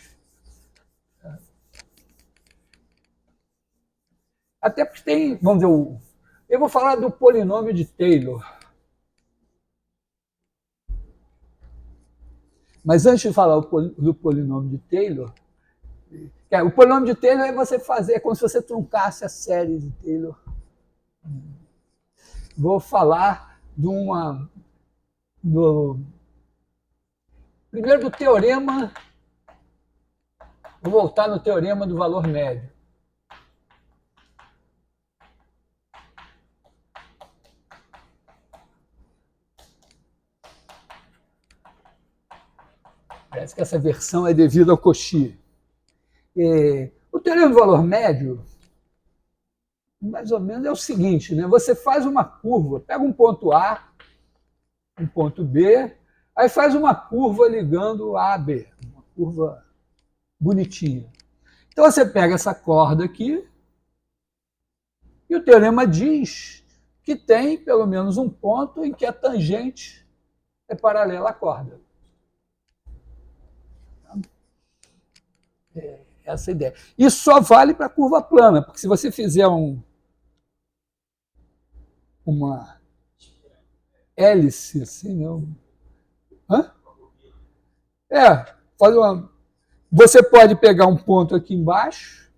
Até porque tem, vamos dizer, eu vou falar do polinômio de Taylor. Mas antes de falar do polinômio de Taylor, o polinômio de Taylor é você fazer, é como se você truncasse a série de Taylor. Vou falar primeiro do teorema, vou voltar no teorema do valor médio. Parece que essa versão é devida ao Cauchy. O teorema do valor médio, mais ou menos, é o seguinte, né? Você faz uma curva, pega um ponto A, um ponto B, aí faz uma curva ligando A a B, uma curva bonitinha. Então você pega essa corda aqui, e o teorema diz que tem pelo menos um ponto em que a tangente é paralela à corda. Essa ideia. Isso só vale para a curva plana, porque se você fizer uma hélice assim, não. Hã? Você pode pegar um ponto aqui embaixo,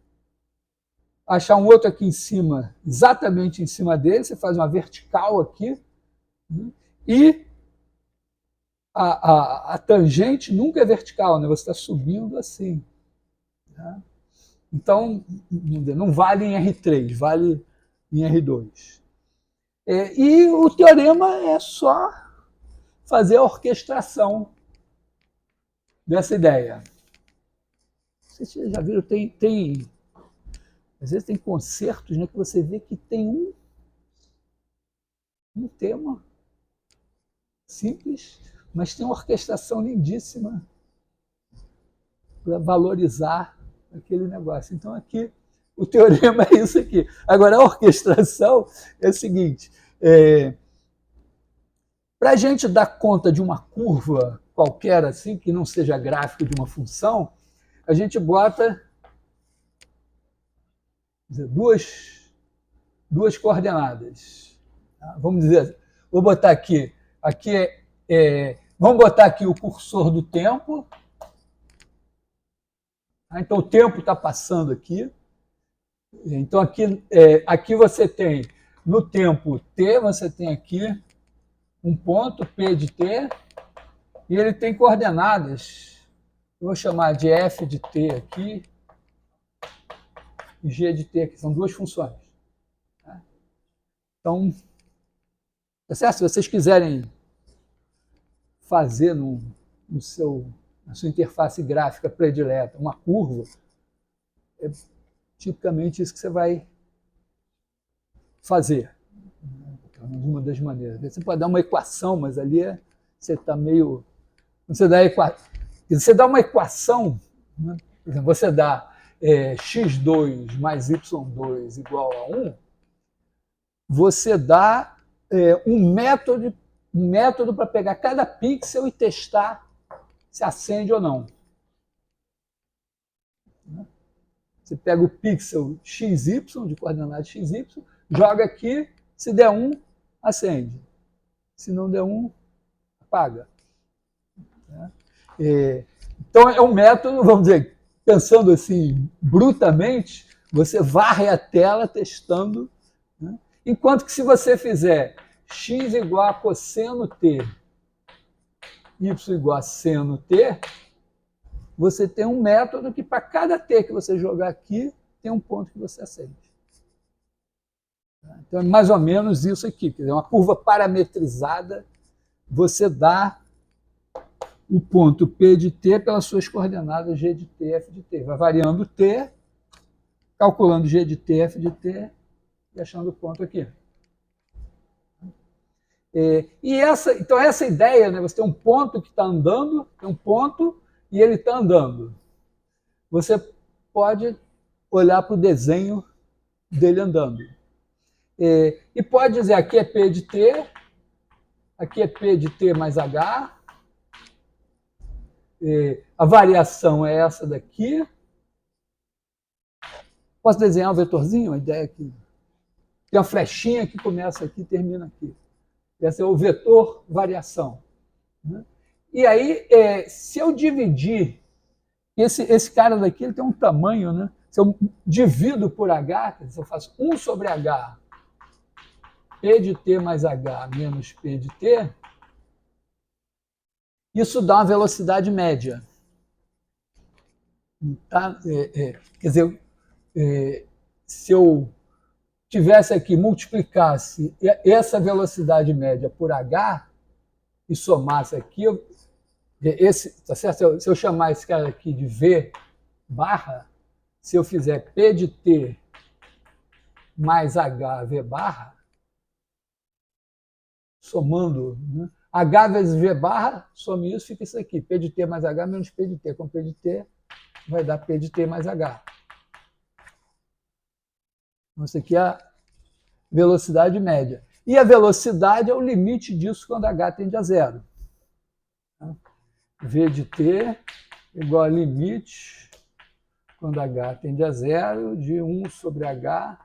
achar um outro aqui em cima, exatamente em cima dele, você faz uma vertical aqui, e a tangente nunca é vertical, né? Você está subindo assim. Tá? Então, não vale em R3, vale em R2. E o teorema é só fazer a orquestração dessa ideia. Vocês já viram, às vezes tem concertos, né, que você vê que tem um tema simples, mas tem uma orquestração lindíssima para valorizar aquele negócio. Então, aqui, o teorema é isso aqui. Agora, a orquestração é o seguinte, para a gente dar conta de uma curva qualquer, assim, que não seja gráfico de uma função, a gente bota duas coordenadas. Vamos dizer, vou botar aqui vamos botar aqui o cursor do tempo. Então, o tempo está passando aqui. Então, aqui você tem, no tempo t, você tem aqui um ponto, P de t, e ele tem coordenadas. Eu vou chamar de f de t aqui e g de t aqui. São duas funções. Então, tá certo? Se vocês quiserem fazer na sua interface gráfica predileta uma curva, é tipicamente isso que você vai fazer. Uma das maneiras. Você pode dar uma equação, mas ali você está meio... Você dá uma equação, né? Por exemplo, você dá x2 mais y2 igual a 1, você dá um método para pegar cada pixel e testar se acende ou não. Você pega o pixel XY, de coordenada XY, joga aqui, se der 1, acende. Se não der 1, apaga. Então, é um método, vamos dizer, pensando assim, brutamente, você varre a tela testando, né? Enquanto que se você fizer x igual a cosseno t y igual a seno t, você tem um método que para cada t que você jogar aqui, tem um ponto que você acende. Então é mais ou menos isso aqui, quer dizer, uma curva parametrizada, você dá o ponto P de t pelas suas coordenadas G de t, F de t. Vai variando t, calculando G de t, F de t, e achando o ponto aqui. Então essa ideia, né, você tem um ponto que está andando, tem um ponto e ele está andando. Você pode olhar para o desenho dele andando. E pode dizer, aqui é P de t, aqui é P de t mais h, a variação é essa daqui. Posso desenhar um vetorzinho? A ideia aqui. Tem uma flechinha que começa aqui e termina aqui. Esse é o vetor variação. E aí, se eu dividir, esse cara daqui ele tem um tamanho, né? Se eu divido por h, quer dizer, eu faço 1 sobre h, P de t mais h menos P de t, isso dá uma velocidade média. Tá? Quer dizer, se eu tivesse aqui, multiplicasse essa velocidade média por h e somasse aqui, tá certo? Se eu chamar esse cara aqui de v barra, se eu fizer P de t mais h v barra, somando, né? H vezes V barra, some isso, fica isso aqui. P de t mais H menos P de t. Com P de t, vai dar P de t mais H. Então, isso aqui é a velocidade média. E a velocidade é o limite disso quando H tende a zero. V de t igual a limite, quando H tende a zero, de 1 sobre H,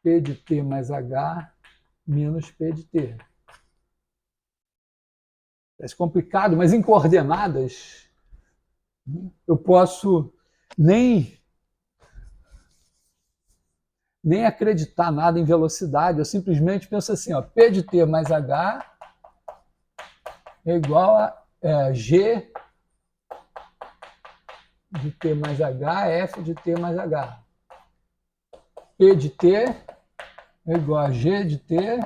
P de t mais H, menos P de t. É complicado, mas em coordenadas, eu posso nem acreditar nada em velocidade, eu simplesmente penso assim, ó, P de t mais H é igual a G de t mais H, F de t mais H. P de t é igual a G de t,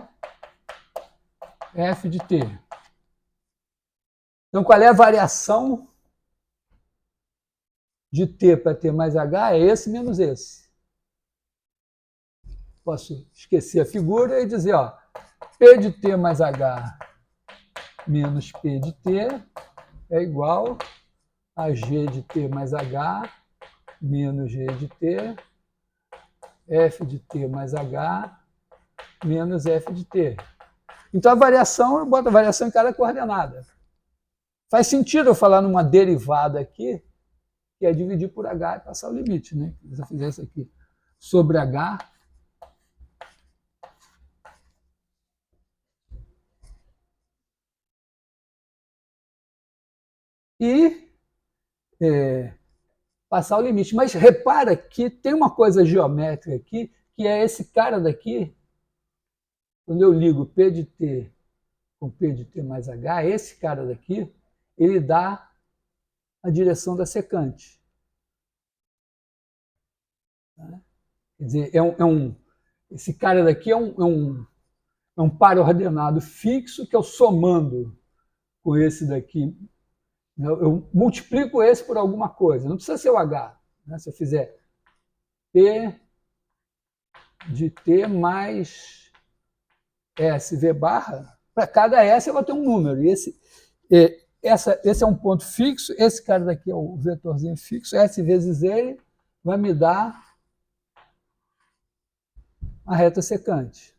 F de t. Então, qual é a variação de t para t mais h? É esse menos esse. Posso esquecer a figura e dizer, ó, P de t mais h menos P de t é igual a G de t mais h menos G de t, F de t mais h menos F de t. Então, a variação, eu boto a variação em cada coordenada. Faz sentido eu falar numa derivada aqui, que é dividir por h e passar o limite, né? Se eu fizer isso aqui sobre h, e passar o limite. Mas repara que tem uma coisa geométrica aqui, que é esse cara daqui, quando eu ligo P de t com P de t mais h, esse cara daqui, ele dá a direção da secante. Quer dizer, esse cara daqui é um par ordenado fixo que eu somando com esse daqui, eu multiplico esse por alguma coisa, não precisa ser o h. Né? Se eu fizer P de t mais SV barra, para cada S eu vou ter um número. E esse é um ponto fixo, esse cara daqui é o vetorzinho fixo, S vezes ele vai me dar a reta secante.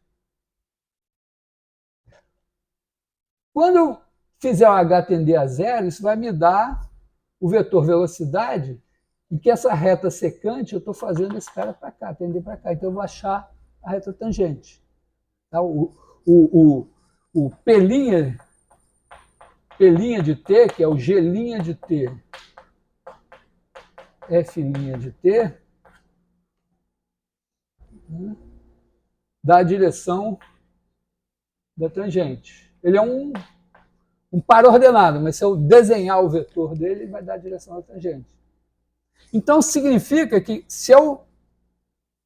Quando eu fizer o h tender a zero, isso vai me dar o vetor velocidade, e que essa reta secante eu estou fazendo esse cara para cá, tender para cá. Então eu vou achar a reta tangente. Tá? O P' de t, que é o G' de t, F' de t, dá a direção da tangente. Ele é um par ordenado, mas se eu desenhar o vetor dele, ele vai dar a direção da tangente. Então, significa que se eu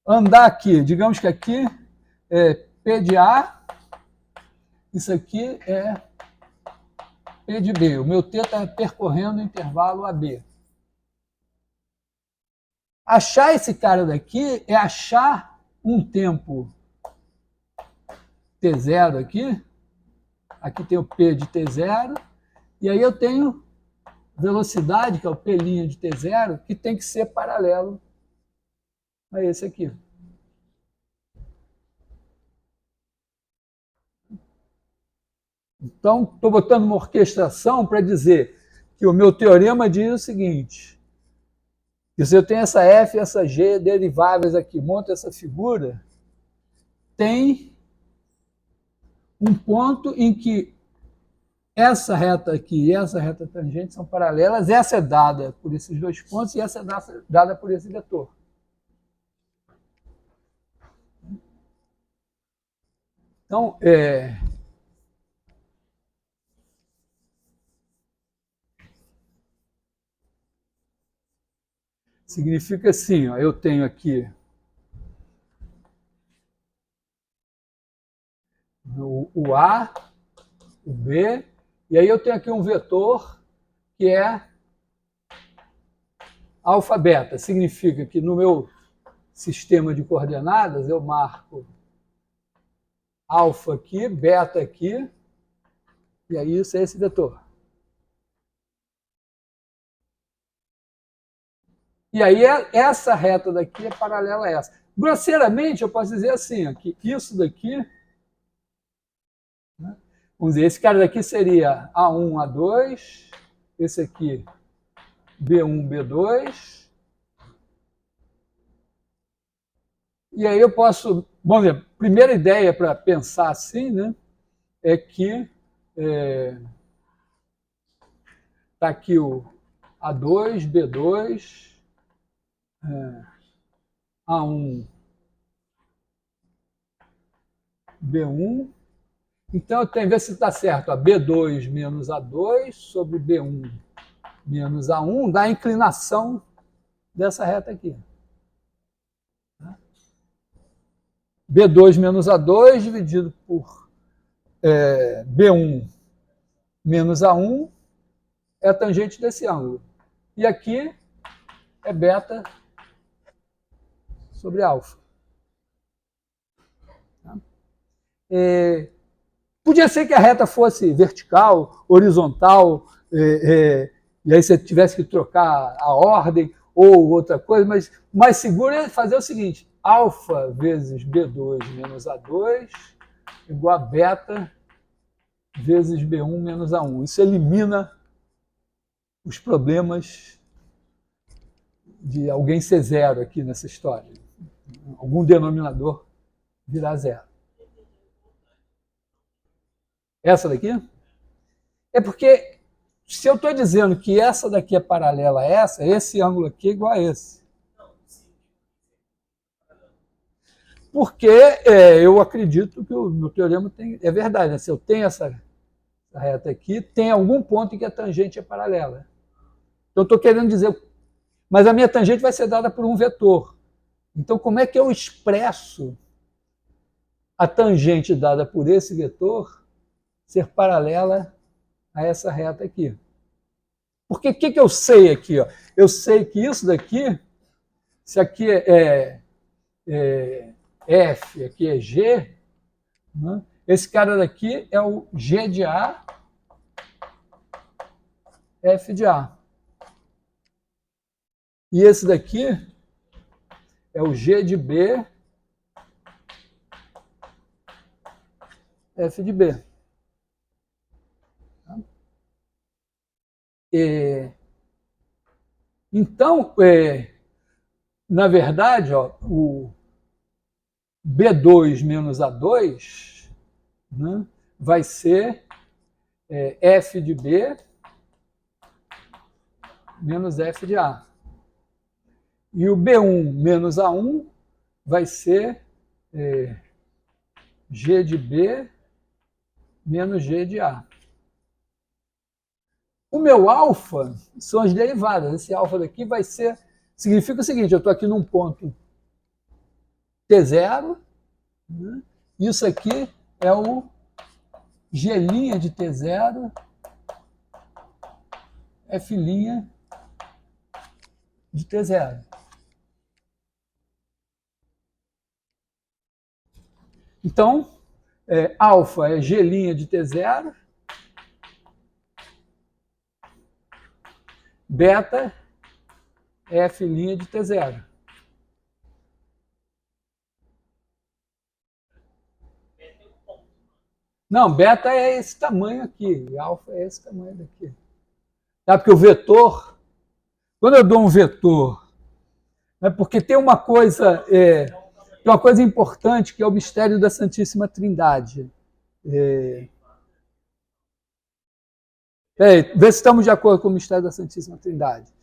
andar aqui, digamos que aqui é P de A, isso aqui é P de B. O meu T está percorrendo o intervalo AB. Achar esse cara daqui é achar um tempo T0 aqui. Aqui tem o P de T0. E aí eu tenho velocidade, que é o P' de T0, que tem que ser paralelo a esse aqui. Então, estou botando uma orquestração para dizer que o meu teorema diz o seguinte, que se eu tenho essa F e essa G deriváveis aqui, monto essa figura, tem um ponto em que essa reta aqui e essa reta tangente são paralelas, essa é dada por esses dois pontos e essa é dada por esse vetor. Então, significa assim, ó, eu tenho aqui o A, o B, e aí eu tenho aqui um vetor que é alfa beta. Significa que no meu sistema de coordenadas eu marco alfa aqui, beta aqui, e aí isso é esse vetor. E aí essa reta daqui é paralela a essa. Grosseiramente eu posso dizer assim, ó, que isso daqui, né, vamos dizer, esse cara daqui seria A1, A2, esse aqui B1, B2, e aí eu posso, vamos ver, primeira ideia para pensar assim, né, é que está aqui o A2, B2, A1, B1. Então, eu tenho que ver se está certo. A B2 menos A2 sobre B1 menos A1 dá a inclinação dessa reta aqui. B2 menos A2 dividido por B1 menos A1 é a tangente desse ângulo. E aqui é beta sobre alfa. Podia ser que a reta fosse vertical, horizontal, e aí você tivesse que trocar a ordem ou outra coisa, mas mais seguro é fazer o seguinte, alfa vezes B2 menos A2 igual a beta vezes B1 menos A1. Isso elimina os problemas de alguém ser zero aqui nessa história. Algum denominador virar zero. Essa daqui? É porque se eu estou dizendo que essa daqui é paralela a essa, esse ângulo aqui é igual a esse. Porque eu acredito que o meu teorema é verdade. Né? Se eu tenho essa reta aqui, tem algum ponto em que a tangente é paralela. Então, eu estou querendo dizer... Mas a minha tangente vai ser dada por um vetor. Então, como é que eu expresso a tangente dada por esse vetor ser paralela a essa reta aqui? Porque o que eu sei aqui? Ó? Eu sei que isso daqui, se aqui é F, aqui é G, né? Esse cara daqui é o G de A, F de A. E esse daqui é o G de B, F de B. Então, na verdade, ó, o B2 menos A2, né, vai ser F de B menos F de A. E o B1 menos A1 vai ser G de B menos G de A. O meu alfa são as derivadas. Esse alfa daqui vai ser... Significa o seguinte, eu estou aqui num ponto T0, né? Isso aqui é o G' de T0, F' de T0. Então, alfa é G' de T0, beta é F' de T0. Não, beta é esse tamanho aqui, e alfa é esse tamanho daqui. Tá? Porque o vetor, quando eu dou um vetor, né, porque tem uma coisa importante que é o mistério da Santíssima Trindade. Vê se estamos de acordo com o mistério da Santíssima Trindade.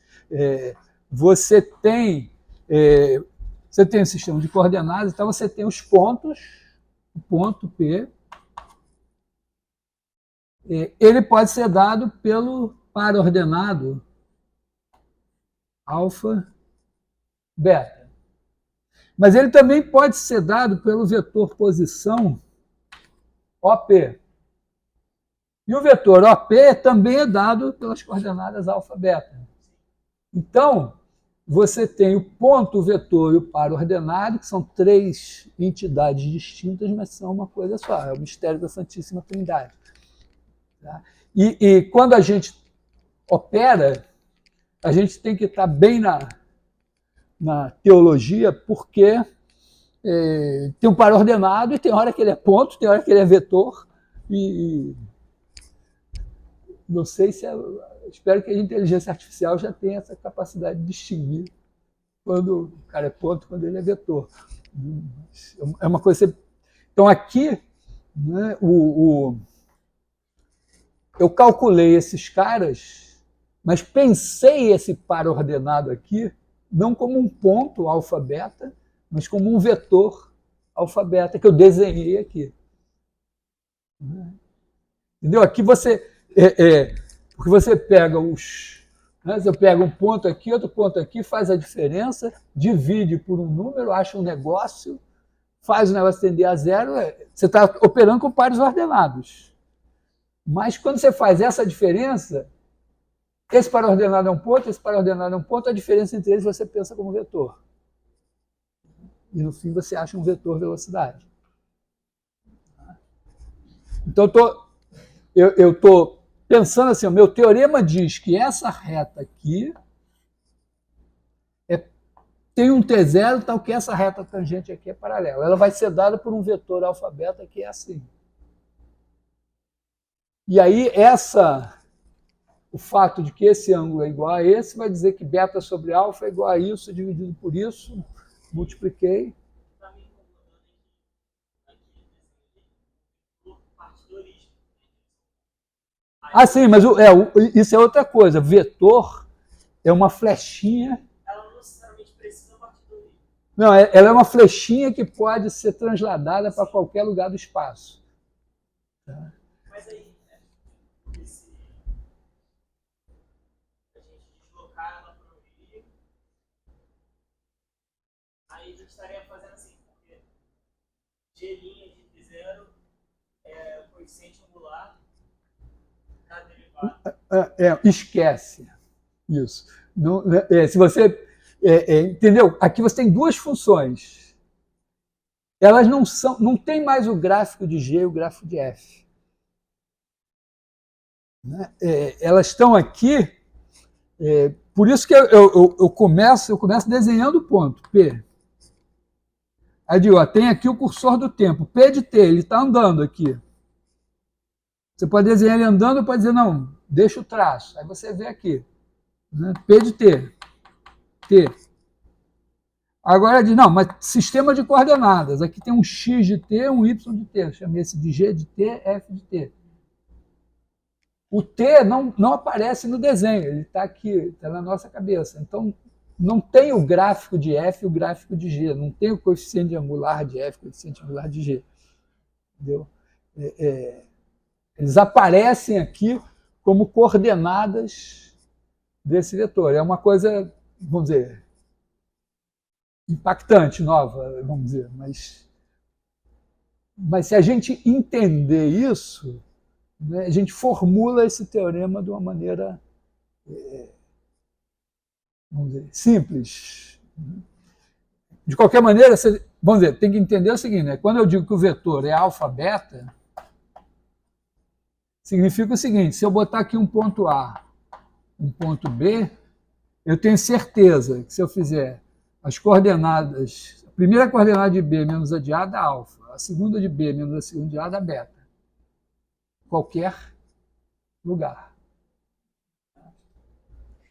Você tem um sistema de coordenadas, então você tem os pontos, o ponto P, ele pode ser dado pelo par ordenado alfa, beta. Mas ele também pode ser dado pelo vetor posição OP. E o vetor OP também é dado pelas coordenadas alfa, beta. Então, você tem o ponto, vetor e o par ordenado, que são três entidades distintas, mas são uma coisa só. É o mistério da Santíssima Trindade. Tá? E quando a gente opera, a gente tem que estar bem na teologia, porque tem um par ordenado e tem hora que ele é ponto, tem hora que ele é vetor, e não sei se espero que a inteligência artificial já tenha essa capacidade de distinguir quando o cara é ponto, quando ele é vetor. É uma coisa... Então aqui, né, eu calculei esses caras, mas pensei esse par ordenado aqui não como um ponto alfa-beta, mas como um vetor alfa-beta que eu desenhei aqui. Entendeu? Aqui você... porque você pega os... Né, você pega um ponto aqui, outro ponto aqui, faz a diferença, divide por um número, acha um negócio, faz o negócio tender a zero, você está operando com pares ordenados. Mas quando você faz essa diferença, esse par ordenado é um ponto, esse par ordenado é um ponto, a diferença entre eles você pensa como vetor. E no fim você acha um vetor velocidade. Então eu estou pensando assim, o meu teorema diz que essa reta aqui tem um T0 tal que essa reta tangente aqui é paralela. Ela vai ser dada por um vetor alfa-beta que é assim. E aí o fato de que esse ângulo é igual a esse vai dizer que beta sobre alfa é igual a isso, dividido por isso, multipliquei. Ah, sim, mas isso é outra coisa. Vetor é uma flechinha. Ela não necessariamente precisa partir do origem. Não, ela é uma flechinha que pode ser transladada para qualquer lugar do espaço. Tá? Mas aí, se a gente deslocar ela para o origem, aí a gente estaria fazendo assim, porque G' de T0 é o coeficiente angular da derivada. Esquece isso. Não, se você... entendeu? Aqui você tem duas funções. Elas não tem mais o gráfico de G e o gráfico de F. Né? Elas estão aqui, por isso que eu começo desenhando o ponto, P. Aí digo, tem aqui o cursor do tempo, P de T, ele está andando aqui. Você pode desenhar ele andando, ou pode dizer, não, deixa o traço. Aí você vê aqui, né? P de T, T. Agora diz, não, mas sistema de coordenadas. Aqui tem um X de T, um Y de T. Eu chamei esse de G de T, F de T. O T não aparece no desenho, ele está aqui, está na nossa cabeça. Então, não tem o gráfico de F e o gráfico de G, não tem o coeficiente angular de F, o coeficiente angular de G. Entendeu? Eles aparecem aqui como coordenadas desse vetor. É uma coisa, vamos dizer, impactante, nova, vamos dizer, mas se a gente entender isso, né, a gente formula esse teorema de uma maneira, vamos dizer, simples. De qualquer maneira, você, vamos dizer, tem que entender o seguinte, né? Quando eu digo que o vetor é alfa-beta, significa o seguinte, se eu botar aqui um ponto A, um ponto B, eu tenho certeza que se eu fizer as coordenadas, a primeira coordenada de B menos a de A dá alfa, a segunda de B menos a segunda de A dá beta. Qualquer lugar.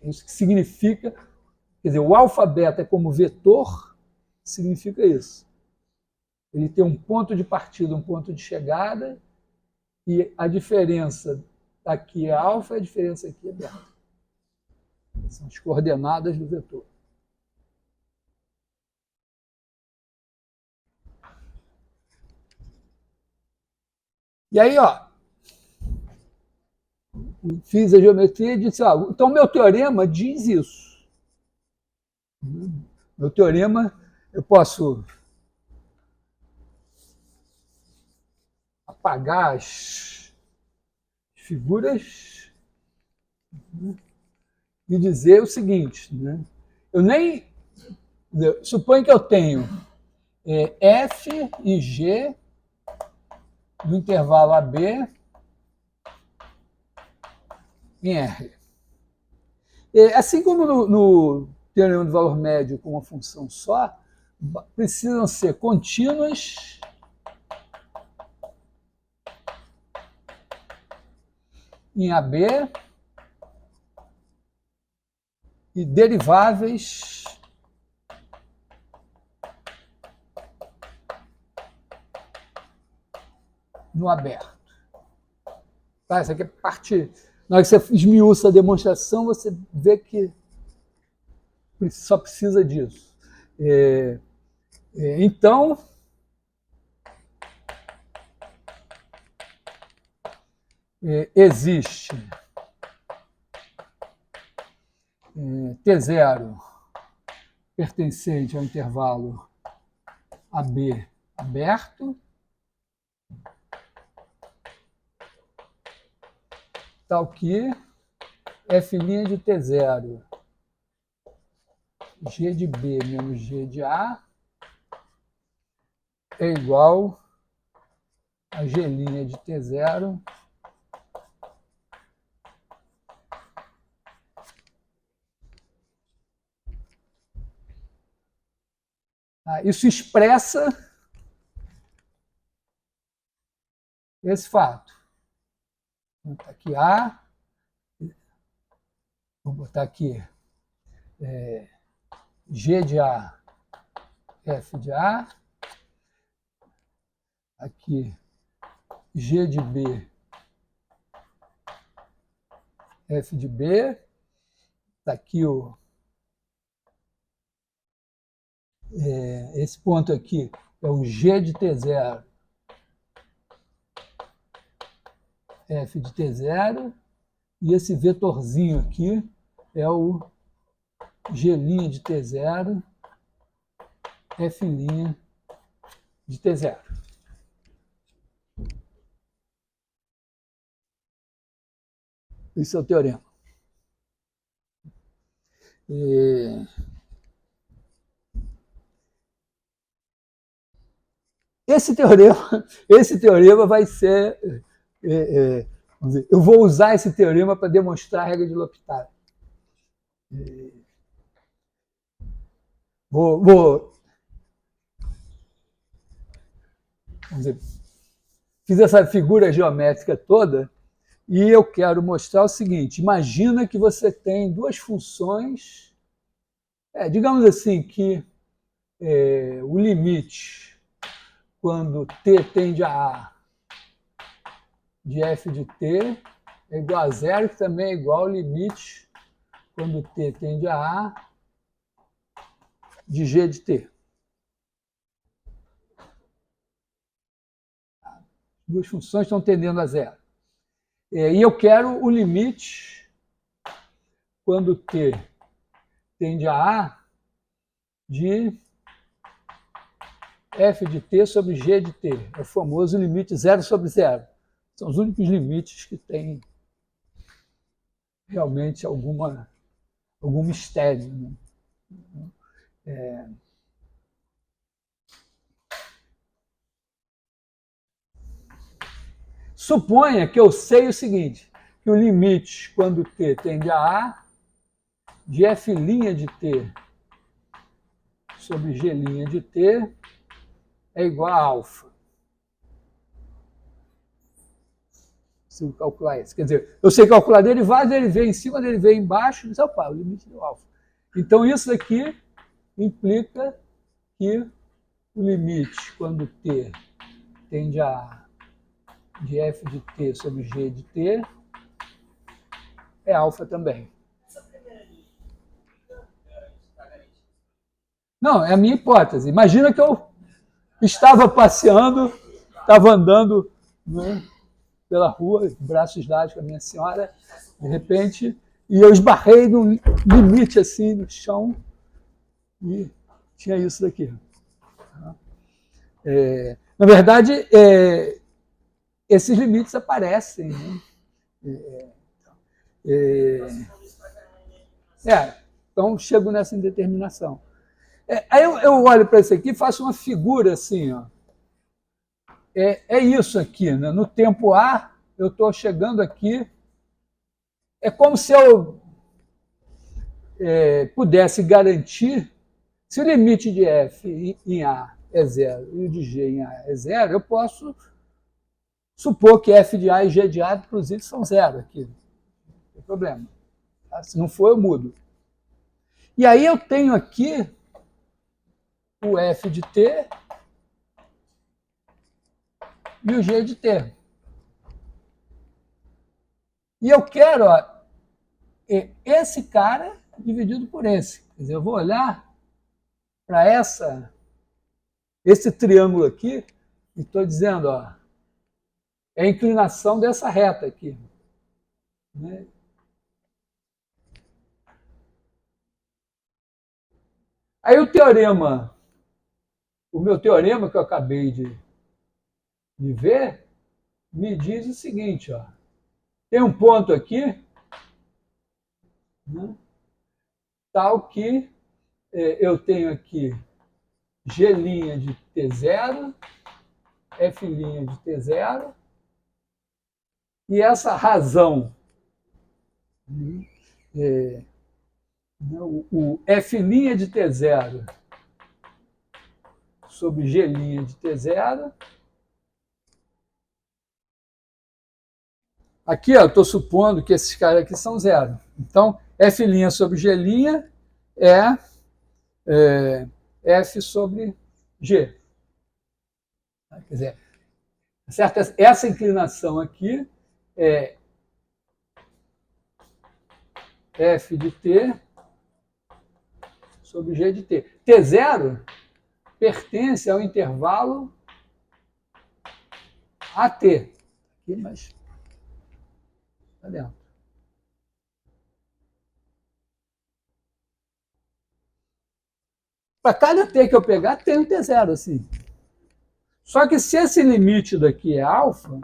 Isso que significa, quer dizer, o alfa-beta como vetor significa isso. Ele tem um ponto de partida, um ponto de chegada, e a diferença aqui é alfa, a diferença aqui é beta. São as coordenadas do vetor. E aí, ó, fiz a geometria e disse, ó, então meu teorema diz isso. Meu teorema, eu posso apagar as figuras e dizer o seguinte, né? Eu nem suponho que eu tenho F e G no intervalo AB em R. Assim como no teorema do valor médio com uma função só, precisam ser contínuas em AB e deriváveis no aberto. Tá? Isso aqui é parte... Na hora que você esmiuça a demonstração, você vê que só precisa disso. Então, existe T0 pertencente ao intervalo AB aberto, tal que F' de T0, G de B menos G de A é igual a G' de T0 isso expressa esse fato. Vou botar aqui A, vou botar aqui G de A, F de A, aqui G de B, F de B, está aqui esse ponto aqui é o G de T0, F de T0, e esse vetorzinho aqui é o G' de T0, F' de T0. Esse é o teorema. Esse teorema vai ser... vamos dizer, eu vou usar esse teorema para demonstrar a regra de L'Hopital. Vamos dizer, fiz essa figura geométrica toda e eu quero mostrar o seguinte. Imagina que você tem duas funções, digamos assim, que o limite, quando t tende a A de f de t, é igual a zero, que também é igual ao limite, quando t tende a A de g de t. Duas funções estão tendendo a zero. E eu quero o limite quando t tende a A de f de t sobre g de t. É o famoso limite 0 sobre 0. São os únicos limites que têm realmente algum mistério. Né? Suponha que eu sei o seguinte, que o limite quando t tende a A de f' de t sobre g' de t é igual a alfa. Se calcular isso. Quer dizer, eu sei calcular derivada, ele veio em cima, ele veio embaixo, e diz, opa, o limite deu alfa. Então, isso aqui implica que o limite, quando t tende a A de f de t sobre g de t, é alfa também. Essa primeira linha está garantida. Não, é a minha hipótese. Imagina que eu estava passeando, estava andando, né, pela rua, braços dados com a minha senhora, de repente, e eu esbarrei no limite assim, no chão, e tinha isso daqui. Na verdade, esses limites aparecem. Né? Então, chego nessa indeterminação. Aí eu olho para isso aqui e faço uma figura assim, ó. É isso aqui, né? No tempo A, eu estou chegando aqui, é como se eu pudesse garantir, se o limite de f em A é 0 e o de g em A é 0, eu posso supor que f de A e g de A, inclusive, são 0 aqui. Não tem problema. Tá? Se não for, eu mudo. E aí eu tenho aqui o f de t e o g de t. E eu quero esse cara dividido por esse. Quer dizer, eu vou olhar para esse triângulo aqui e estou dizendo, ó, é a inclinação dessa reta aqui. Né? Aí o meu teorema que eu acabei de ver, me diz o seguinte, ó, tem um ponto aqui, né, tal que eu tenho aqui G' de T0, F' de T0, e essa razão, o F' de T0 sobre G' de T0. Aqui, eu estou supondo que esses caras aqui são 0. Então, F' sobre G' é F sobre G. Quer dizer, certo? Essa inclinação aqui é F de T sobre G de T. T0 pertence ao intervalo AT. Aqui, mas está dentro. Para cada T que eu pegar, tem um T0 assim. Só que se esse limite daqui é alfa,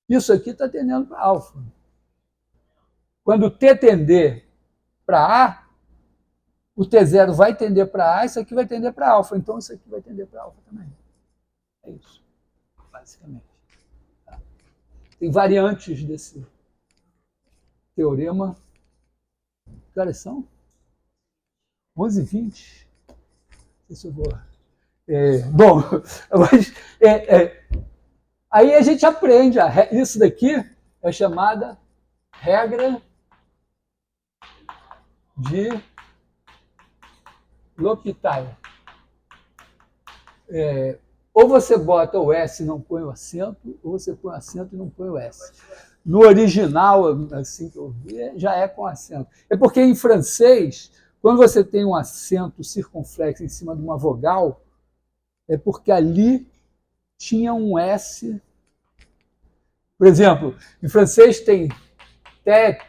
isso aqui está tendendo para alfa. Quando o T tender para A, o T0 vai tender para A, isso aqui vai tender para alfa. Então, isso aqui vai tender para alfa também. É isso, basicamente. Tá? Tem variantes desse teorema. Que horas são? 11h20. Não sei se eu vou... bom, mas, aí a gente aprende. Isso daqui é chamada regra de L'Hopital. Ou você bota o S e não põe o acento, ou você põe o acento e não põe o S. No original, assim que eu vi, já é com acento. É porque em francês, quando você tem um acento circunflexo em cima de uma vogal, é porque ali tinha um S Por exemplo, em francês tem tête,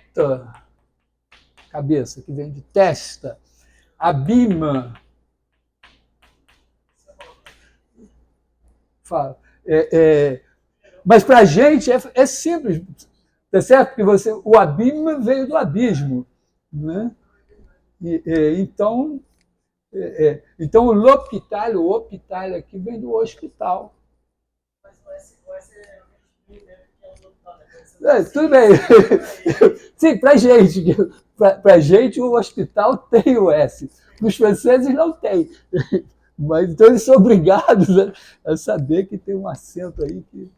cabeça, que vem de testa, abîme, fala. Mas para a gente é simples, tá certo? Porque o abîme veio do abismo, né? Então, então o hospital aqui vem do hospital. Tudo bem. Sim, para gente o hospital tem o S. Para os franceses não tem. Mas, então eles são obrigados a saber que tem um acento aí que.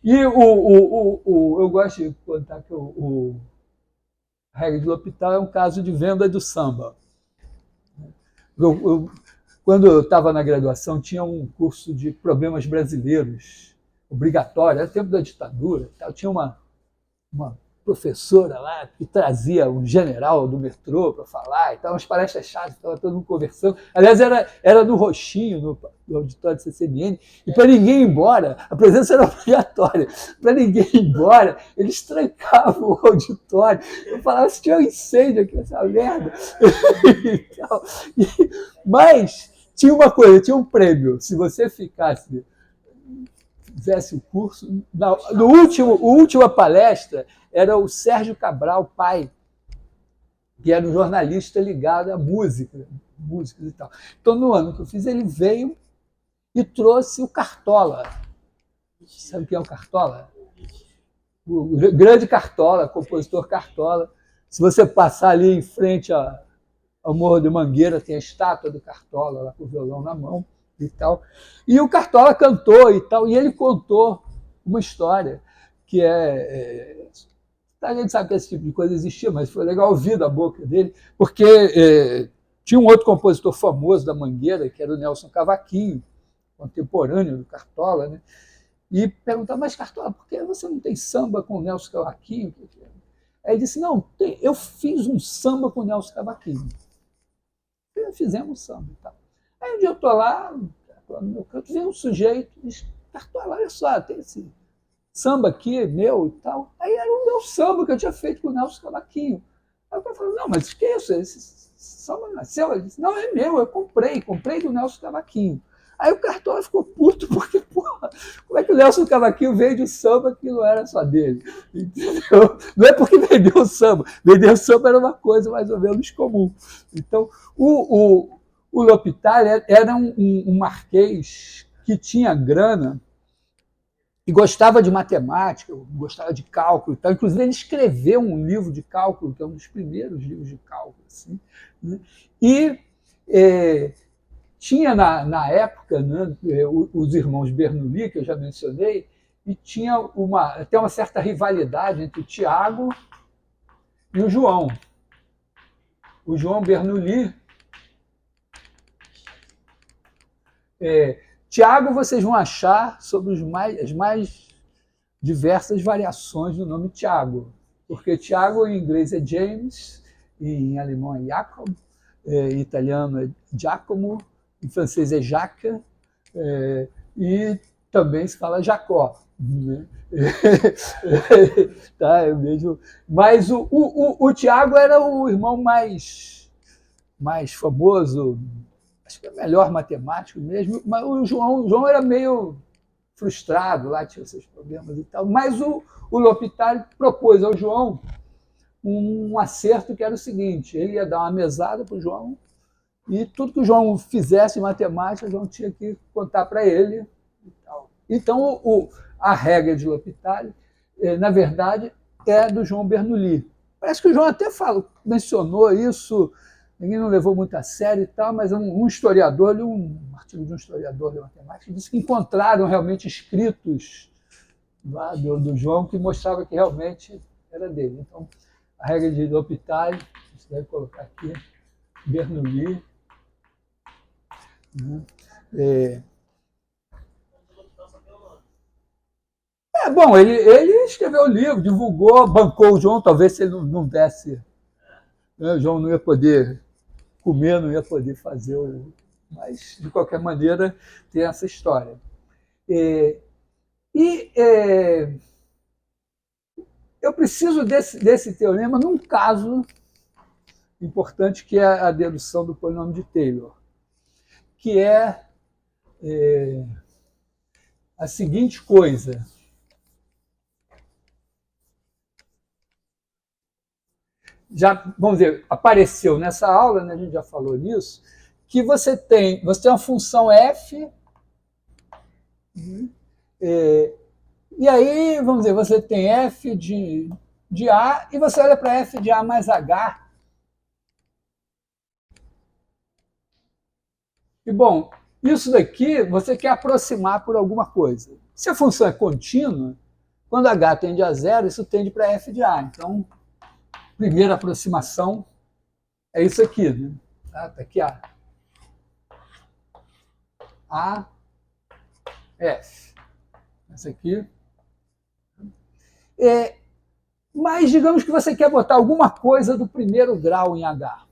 E eu gosto de contar que a regra de L'Hôpital é um caso de venda do samba. Quando eu estava na graduação, tinha um curso de problemas brasileiros, obrigatório, era tempo da ditadura. Tinha uma professora lá que trazia um general do metrô para falar, e tal, umas palestras chatas, estava todo mundo conversando. Aliás, era no Roxinho, no auditório do CCMN, e para ninguém ir embora, a presença era obrigatória, para ninguém ir embora, eles trancavam o auditório. Eu falava, se tinha um incêndio aqui, essa merda. Mas tinha uma coisa, tinha um prêmio, se você fizesse o curso, no última palestra era o Sérgio Cabral, pai, que era um jornalista ligado à músicas e tal. Então, no ano que eu fiz, ele veio e trouxe o Cartola. Sabe o que é o Cartola? O grande Cartola, compositor Cartola. Se você passar ali em frente ao Morro de Mangueira, tem a estátua do Cartola, lá com o violão na mão e tal. E o Cartola cantou e tal, e ele contou uma história que a gente sabe que esse tipo de coisa existia, mas foi legal ouvir da boca dele, porque tinha um outro compositor famoso da Mangueira, que era o Nelson Cavaquinho, contemporâneo do Cartola, né? E perguntava, mas Cartola, por que você não tem samba com o Nelson Cavaquinho? Aí ele disse, não, eu fiz um samba com o Nelson Cavaquinho. Fizemos samba e tal. Aí um dia eu estou lá, no meu canto, vi um sujeito, diz, Cartola, olha só, tem esse samba aqui, meu e tal. Aí era o meu samba que eu tinha feito com o Nelson Cavaquinho. Aí o cara falou, não, mas o que é isso? Esse samba nasceu? Ele disse, não, é meu, eu comprei do Nelson Cavaquinho. Aí o Cartola ficou puto, porque, porra, como é que o Nelson Cavaquinho veio de um samba que não era só dele? Entendeu? Não é porque vendeu o samba. Vender o samba era uma coisa mais ou menos comum. Então, o L'Hôpital era um marquês que tinha grana e gostava de matemática, gostava de cálculo. Então, inclusive, ele escreveu um livro de cálculo, que é um dos primeiros livros de cálculo. Assim, né? E tinha, na época, né, os irmãos Bernoulli, que eu já mencionei, e tinha até uma certa rivalidade entre o Tiago e o João. O João Bernoulli. Tiago, vocês vão achar sobre as mais diversas variações do nome Tiago, porque Tiago em inglês é James, em alemão é Jacob, em italiano é Giacomo, em francês é Jacques, e também se fala Jacó. Né? Tá, eu vejo. Mas o Tiago era o irmão mais famoso, acho que é melhor matemático mesmo, mas o João era meio frustrado, lá tinha seus problemas e tal. Mas o L'Hôpital propôs ao João um acerto que era o seguinte: ele ia dar uma mesada para o João, e tudo que o João fizesse em matemática, o João tinha que contar para ele. E tal. Então, a regra de L'Hôpital, na verdade, é do João Bernoulli. Parece que o João até mencionou isso, ninguém não levou muito a sério e tal, mas um historiador, um artigo de um historiador de matemática, disse que encontraram realmente escritos lá do João que mostrava que realmente era dele. Então, a regra de L'Hôpital, você deve colocar aqui, Bernoulli. Né? Bom, ele escreveu o livro, divulgou, bancou o João, talvez se ele não desse, né, o João não ia poder comer, não ia poder fazer mas de qualquer maneira tem essa história. E eu preciso desse teorema num caso importante, que é a dedução do polinômio de Taylor, que é a seguinte coisa. Já, vamos dizer, apareceu nessa aula, né, a gente já falou nisso, que você tem uma função f, e aí, vamos dizer, você tem f de A, e você olha para f de A mais H. E, bom, isso daqui você quer aproximar por alguma coisa. Se a função é contínua, quando H tende a zero, isso tende para f de A. Então, primeira aproximação é isso aqui. Né? Tá aqui A. A, F. Essa aqui. Mas digamos que você quer botar alguma coisa do primeiro grau em H.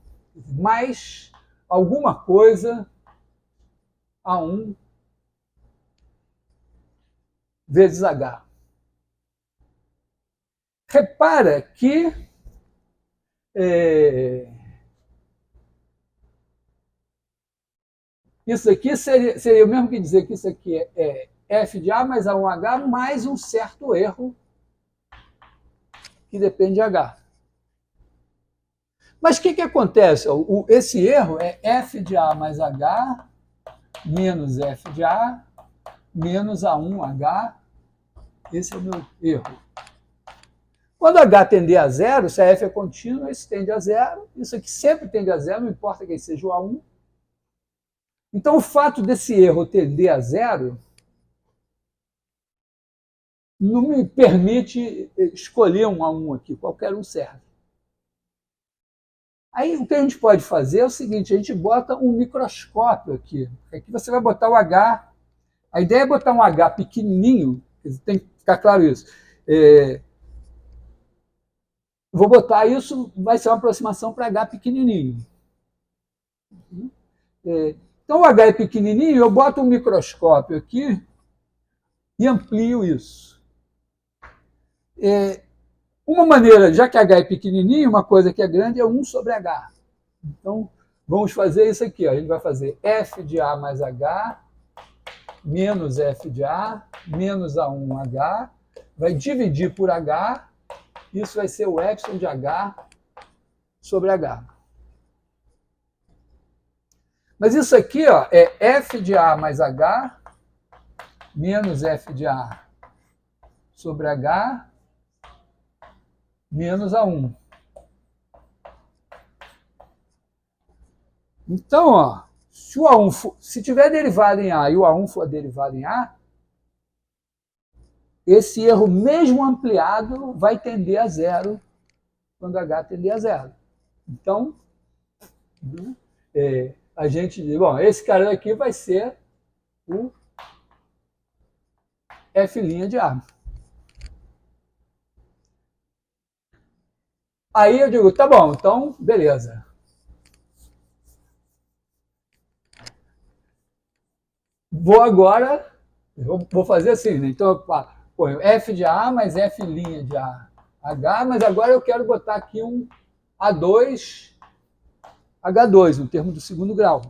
Mais alguma coisa A1 vezes H. Repara que isso aqui seria o mesmo que dizer que isso aqui é f de A mais A1H mais um certo erro que depende de H. Mas o que acontece? Esse erro é f de A mais H menos f de A menos A1H. Esse é o meu erro. Quando H tender a zero, se a f é contínua, isso tende a zero. Isso aqui sempre tende a zero, não importa quem seja o A1. Então, o fato desse erro tender a zero não me permite escolher um A1 aqui, qualquer um serve. Aí o que a gente pode fazer é o seguinte, a gente bota um microscópio aqui. Aqui você vai botar o H. A ideia é botar um H pequenininho, tem que ficar claro isso. Vou botar isso, vai ser uma aproximação para H pequenininho. Então o H é pequenininho, eu boto um microscópio aqui e amplio isso. Uma maneira, já que H é pequenininho, uma coisa que é grande é 1 sobre H. Então, vamos fazer isso aqui. Ó. A gente vai fazer f de A mais H menos f de A menos A1H. Vai dividir por H. Isso vai ser o epsilon de H sobre H. Mas isso aqui ó, é f de A mais H menos f de A sobre H menos A1. Então, ó, se o A1 for, se tiver derivado em A e o A1 for derivado em A, esse erro, mesmo ampliado, vai tender a zero quando H tender a zero. Então, a gente diz, bom, esse cara aqui vai ser o F' de A. Aí eu digo, tá bom, então, beleza. Vou agora, vou fazer assim, né? Então eu ponho F de A mais F' de A, H, mas agora eu quero botar aqui um A2, H2, no termo do segundo grau.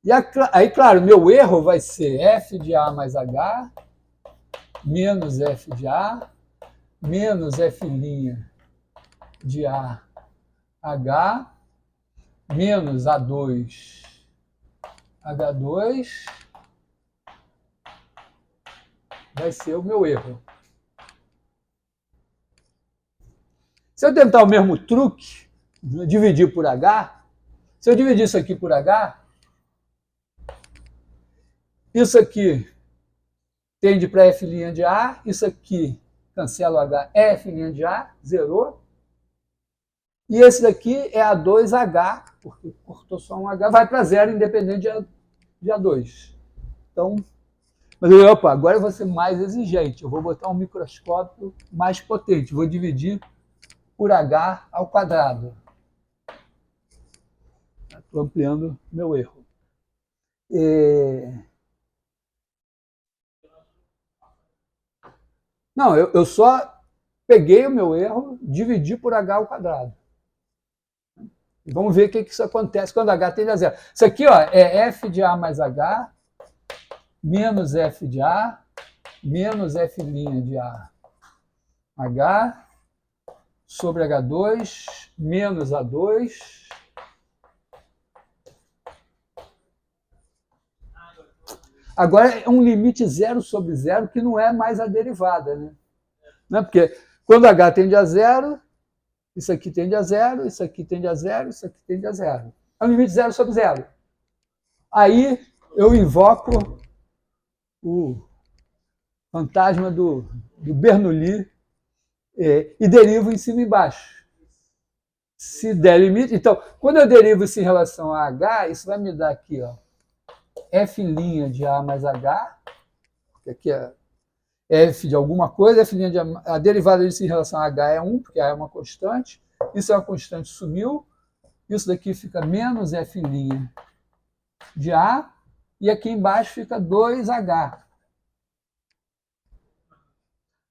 E aí, claro, meu erro vai ser F de A mais H menos F de A menos F' de A, H menos A2, H2 vai ser o meu erro. Se eu tentar o mesmo truque, dividir por H, se eu dividir isso aqui por H, isso aqui tende para F' de A, isso aqui cancela o H, F' de A, zerou. E esse daqui é A2H, porque cortou só um H, vai para zero independente de A2. Então, mas opa, agora eu vou ser mais exigente, eu vou botar um microscópio mais potente, vou dividir por H ao quadrado. Estou ampliando meu erro. Não, eu só peguei o meu erro, dividi por h ao quadrado. E vamos ver o que isso acontece quando h tende a zero. Isso aqui ó, é f de a mais h menos f de a menos f' de a h sobre h2 menos a2 agora é um limite zero sobre zero que não é mais a derivada, né? Não é? Porque quando h tende a zero, isso aqui tende a zero, isso aqui tende a zero, isso aqui tende a zero. É um limite zero sobre zero. Aí eu invoco o fantasma do Bernoulli e derivo em cima e embaixo. Se der limite... Então, quando eu derivo isso em relação a h, isso vai me dar aqui, ó, f' de a mais h, que aqui é f de alguma coisa, f' de a derivada disso em relação a h é 1, porque a é uma constante. Isso é uma constante, sumiu. Isso daqui fica menos f' de a, e aqui embaixo fica 2h.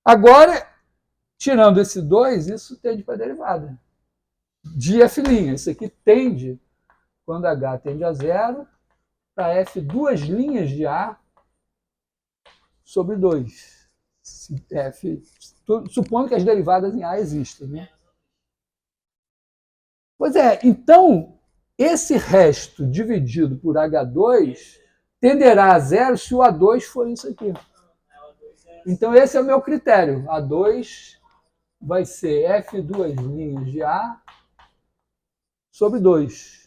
Agora, tirando esse 2, isso tende para a derivada de f'. Isso aqui tende, quando h tende a zero, para f duas linhas de a sobre 2. F, supondo que as derivadas em a existem, né? Pois é, então, esse resto dividido por h2 tenderá a zero se o a2 for isso aqui. Então, esse é o meu critério. A2 vai ser f duas linhas de a sobre 2.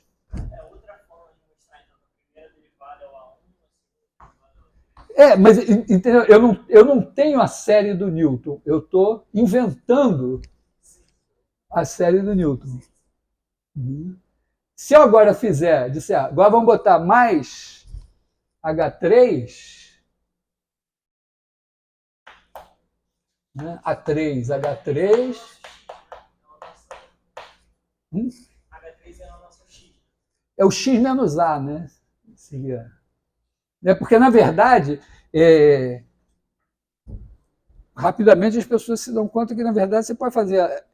Mas entendeu? Eu não tenho a série do Newton. Eu estou inventando a série do Newton. Se eu agora fizer, disser, agora vamos botar mais H3, né? A3, H3. H3 é o nosso X. É o X menos A, né? Porque, na verdade, rapidamente as pessoas se dão conta que, na verdade, você pode fazer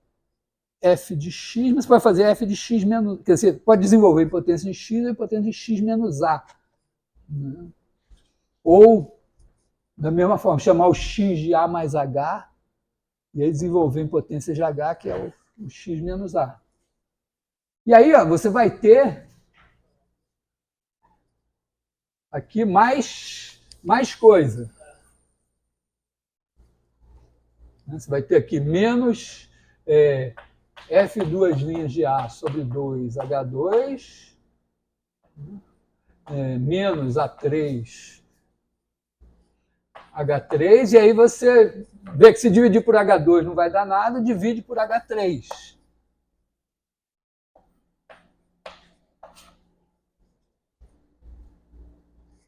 f de x, mas você pode fazer f de x menos... Quer dizer, pode desenvolver em potência de x e potência de x menos a. Né? Ou, da mesma forma, chamar o x de a mais h e aí desenvolver em potência de h, que é o x menos a. E aí ó, você vai ter aqui mais coisa. Você vai ter aqui menos f duas linhas de a sobre 2h2, menos a3 H3, e aí você vê que se dividir por H2 não vai dar nada, divide por H3.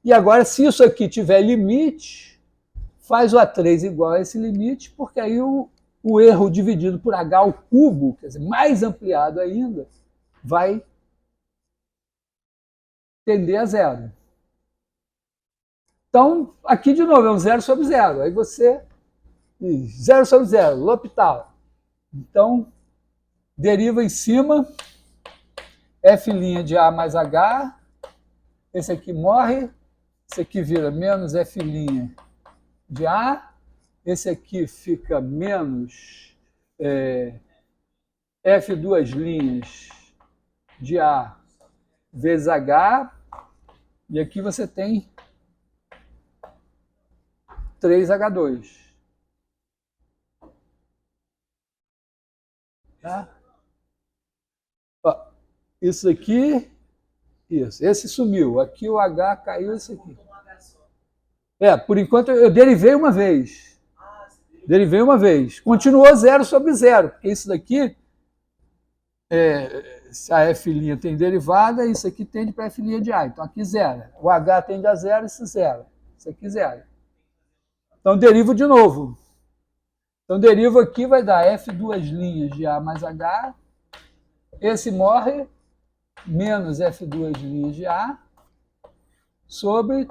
E agora, se isso aqui tiver limite, faz o A3 igual a esse limite, porque aí o erro dividido por H ao cubo, quer dizer, mais ampliado ainda, vai tender a zero. Então, aqui de novo é um 0 sobre 0. Aí você... 0 sobre 0, L'Hopital. Então, deriva em cima, f' de a mais h, esse aqui morre, esse aqui vira menos f' de a, esse aqui fica menos f duas linhas de a vezes h, e aqui você tem 3h2. Tá? Ó, isso aqui, isso. Esse sumiu. Aqui o H caiu, esse aqui. Por enquanto eu derivei uma vez. Derivei uma vez. Continuou 0 sobre 0. Porque isso daqui, se a f' tem derivada, isso aqui tende para f' de a. Então aqui 0. O H tende a 0, isso 0. Isso aqui 0. Então derivo de novo. Então, derivo aqui vai dar f duas linhas de a mais h. Esse morre, menos f duas linhas de a, sobre,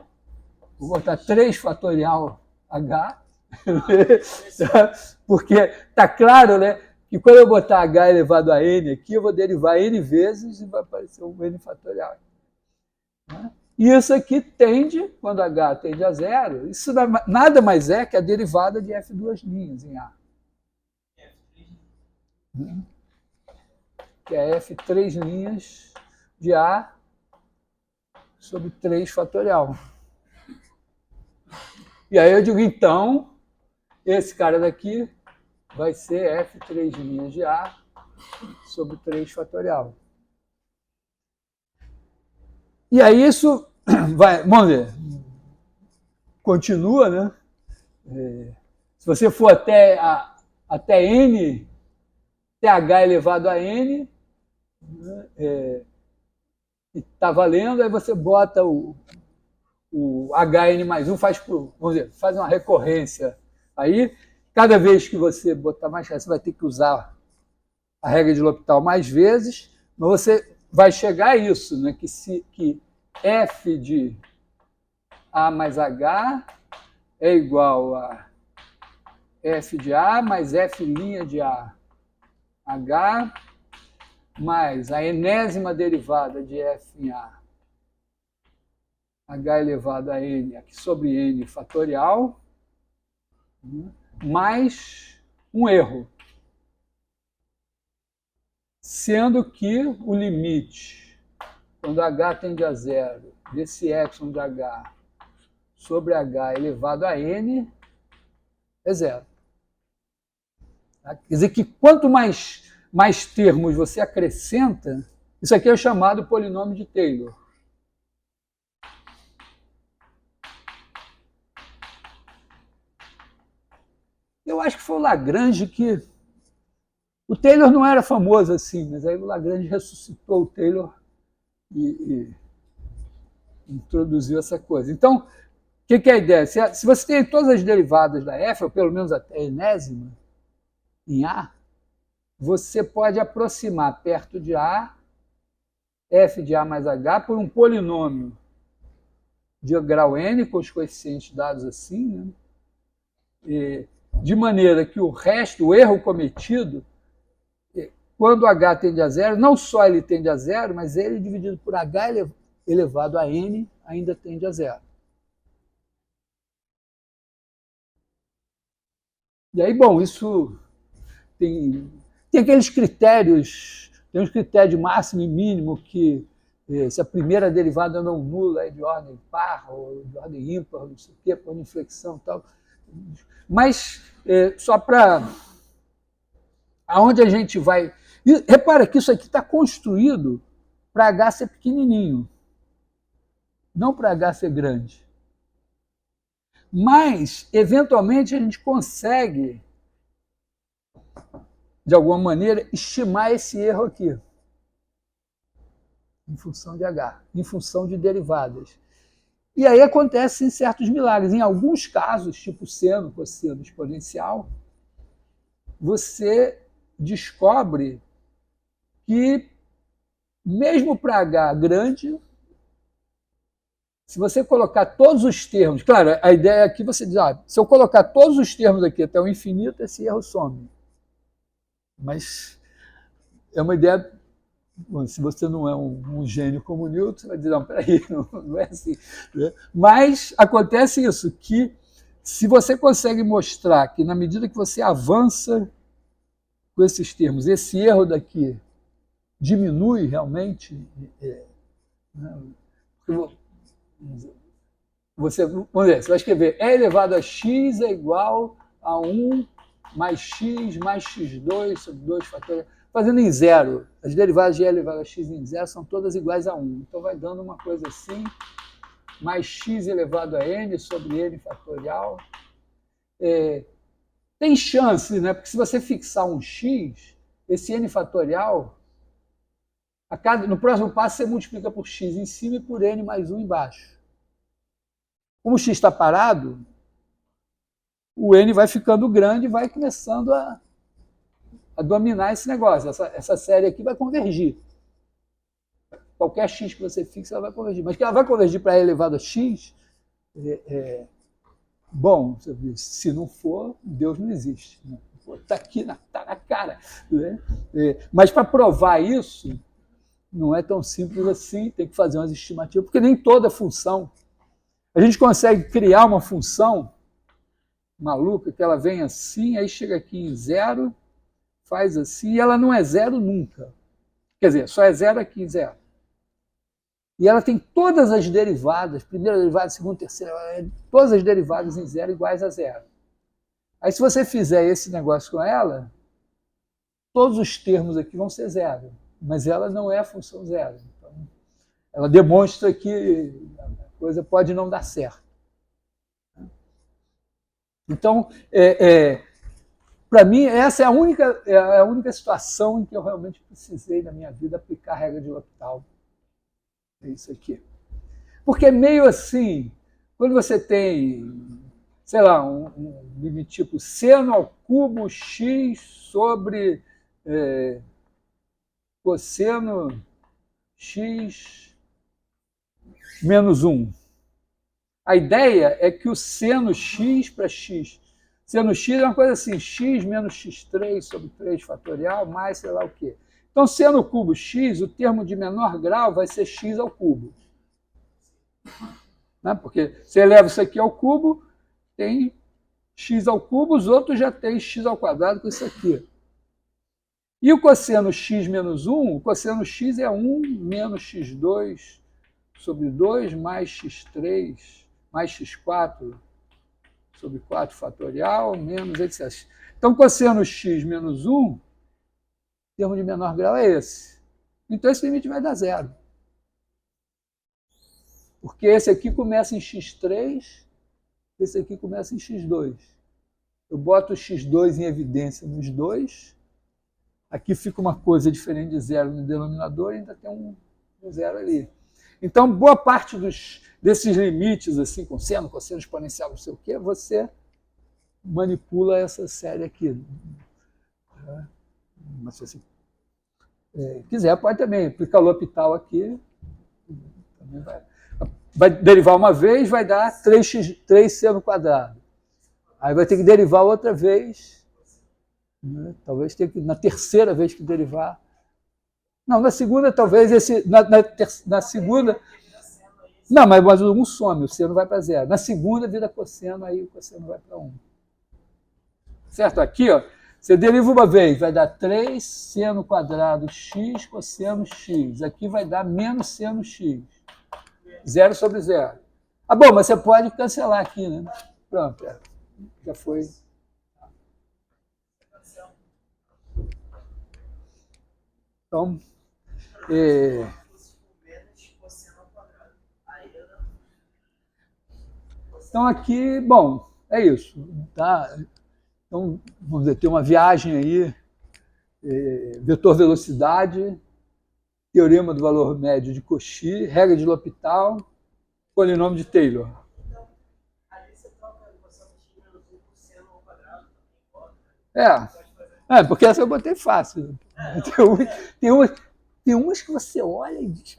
vou botar 3 fatorial h, Porque está claro, né, que quando eu botar h elevado a n aqui, eu vou derivar n vezes e vai aparecer um n fatorial. E isso aqui tende, quando h tende a zero, isso nada mais é que a derivada de f duas linhas em A. Que é f três linhas de A sobre 3 fatorial. E aí eu digo, então, esse cara daqui vai ser f três linhas de A sobre 3 fatorial. E aí isso vai, vamos ver, continua, né? Se você for até n, até h elevado a n, né, está valendo, aí você bota o hn mais 1, vamos dizer, faz uma recorrência. Aí, cada vez que você botar mais, você vai ter que usar a regra de L'Hopital mais vezes, mas você vai chegar a isso, né? Que f de A mais H é igual a f de A mais f' de A H mais a enésima derivada de f em A h elevado a n aqui sobre n fatorial, mais um erro. Sendo que o limite, quando h tende a zero, desse epsilon de h sobre h elevado a n é zero. Quer dizer que quanto mais termos você acrescenta, isso aqui é chamado polinômio de Taylor. Eu acho que foi o Lagrange que... O Taylor não era famoso assim, mas aí o Lagrange ressuscitou o Taylor e introduziu essa coisa. Então, o que é a ideia? Se você tem todas as derivadas da f, ou pelo menos até a enésima, em A, você pode aproximar perto de A, f de A mais H, por um polinômio de grau n, com os coeficientes dados assim, né? De maneira que o resto, o erro cometido, quando h tende a zero, não só ele tende a zero, mas ele dividido por h elevado a n ainda tende a zero. E aí, bom, isso tem aqueles critérios, tem uns critérios de máximo e mínimo que se a primeira derivada não nula é de ordem par ou de ordem ímpar, não sei o quê, por inflexão e tal. Mas, só para... Aonde a gente vai... E repara que isso aqui está construído para H ser pequenininho, não para H ser grande. Mas, eventualmente, a gente consegue, de alguma maneira, estimar esse erro aqui, em função de H, em função de derivadas. E aí acontecem certos milagres. Em alguns casos, tipo seno, cosseno exponencial, você descobre que, mesmo para H grande, se você colocar todos os termos... Claro, a ideia aqui você diz, se eu colocar todos os termos aqui até o infinito, esse erro some. Mas é uma ideia... Bom, se você não é um gênio como Newton, você vai dizer, não, peraí, não é assim. Mas acontece isso, que se você consegue mostrar que, na medida que você avança com esses termos, esse erro daqui diminui realmente, você vai escrever E elevado a x é igual a 1 mais x2 sobre 2 fatorial, fazendo em zero. As derivadas de E elevado a x em zero são todas iguais a 1. Então vai dando uma coisa assim, mais x elevado a n sobre n fatorial. Tem chance, né? Porque se você fixar um x, esse n fatorial, no próximo passo você multiplica por x em cima e por n mais 1 embaixo. Como o x está parado, o n vai ficando grande e vai começando a dominar esse negócio. Essa série aqui vai convergir. Qualquer x que você fixa, ela vai convergir. Mas que ela vai convergir para e elevado a x, Bom, se não for, Deus não existe. Está aqui, tá na cara. Né? Mas para provar isso, não é tão simples assim, tem que fazer umas estimativas, porque nem toda função. A gente consegue criar uma função maluca que ela vem assim, aí chega aqui em zero, faz assim, e ela não é zero nunca. Quer dizer, só é zero aqui, zero. E ela tem todas as derivadas, primeira derivada, segunda, terceira, todas as derivadas em zero iguais a zero. Aí se você fizer esse negócio com ela, todos os termos aqui vão ser zero, mas ela não é a função zero. Então, ela demonstra que a coisa pode não dar certo. Então, para mim, essa é a única situação em que eu realmente precisei, na minha vida, aplicar a regra de L'Hopital. É isso aqui. Porque é meio assim, quando você tem, sei lá, um limite tipo seno ao cubo x sobre cosseno x menos 1. A ideia é que o seno x para x, seno x é uma coisa assim, x menos x3 sobre 3 fatorial, mais sei lá o quê. Então, seno cubo x, o termo de menor grau vai ser x ao cubo. Né? Porque você eleva isso aqui ao cubo, tem x ao cubo, os outros já têm x ao quadrado com isso aqui. E o cosseno x menos 1, o cosseno x é 1 menos x2 sobre 2 mais x3 mais x4 sobre 4 fatorial, menos etc. Então, cosseno x menos 1, o termo de menor grau é esse. Então, esse limite vai dar zero. Porque esse aqui começa em x3, esse aqui começa em x2. Eu boto o x2 em evidência nos dois, aqui fica uma coisa diferente de zero no denominador e ainda tem um zero ali. Então, boa parte desses limites, assim, cosseno exponencial, não sei o quê, você manipula essa série aqui. Mas se você quiser, pode também aplicar o L'Hopital aqui. Também vai derivar uma vez, vai dar 3c no quadrado. Aí vai ter que derivar outra vez. Né? Talvez tenha que, na terceira vez que derivar. Não, na segunda, talvez, na segunda. Não, mas um some, o seno vai para zero. Na segunda, vira cosseno, aí o cosseno vai para 1. Certo? Aqui, ó, você deriva uma vez, vai dar 3 seno quadrado x cosseno x. Aqui vai dar menos seno x. 0 sobre 0. Ah, bom, mas você pode cancelar aqui, né? Pronto, já foi. Então, então aqui, bom, é isso. Tá? Então, vamos dizer, tem uma viagem aí, vetor velocidade, teorema do valor médio de Cauchy, regra de L'Hopital, polinômio de Taylor. Então, ali você troca a equação de x menos 1 por seno ao quadrado. Porque essa eu botei fácil. Tem umas que você olha e diz...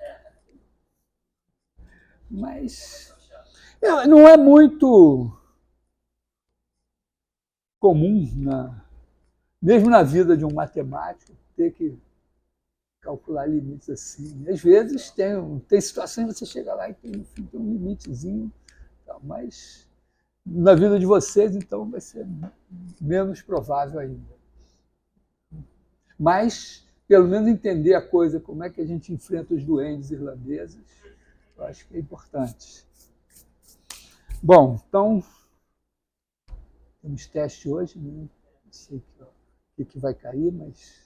Mas não é muito comum, mesmo na vida de um matemático, ter que calcular limites assim. Às vezes tem situações que você chega lá e tem um limitezinho, mas na vida de vocês, então, vai ser menos provável ainda. Mas, pelo menos, entender a coisa, como é que a gente enfrenta os duendes irlandeses, eu acho que é importante. Bom, então, temos teste hoje, né? Não sei o que vai cair, mas...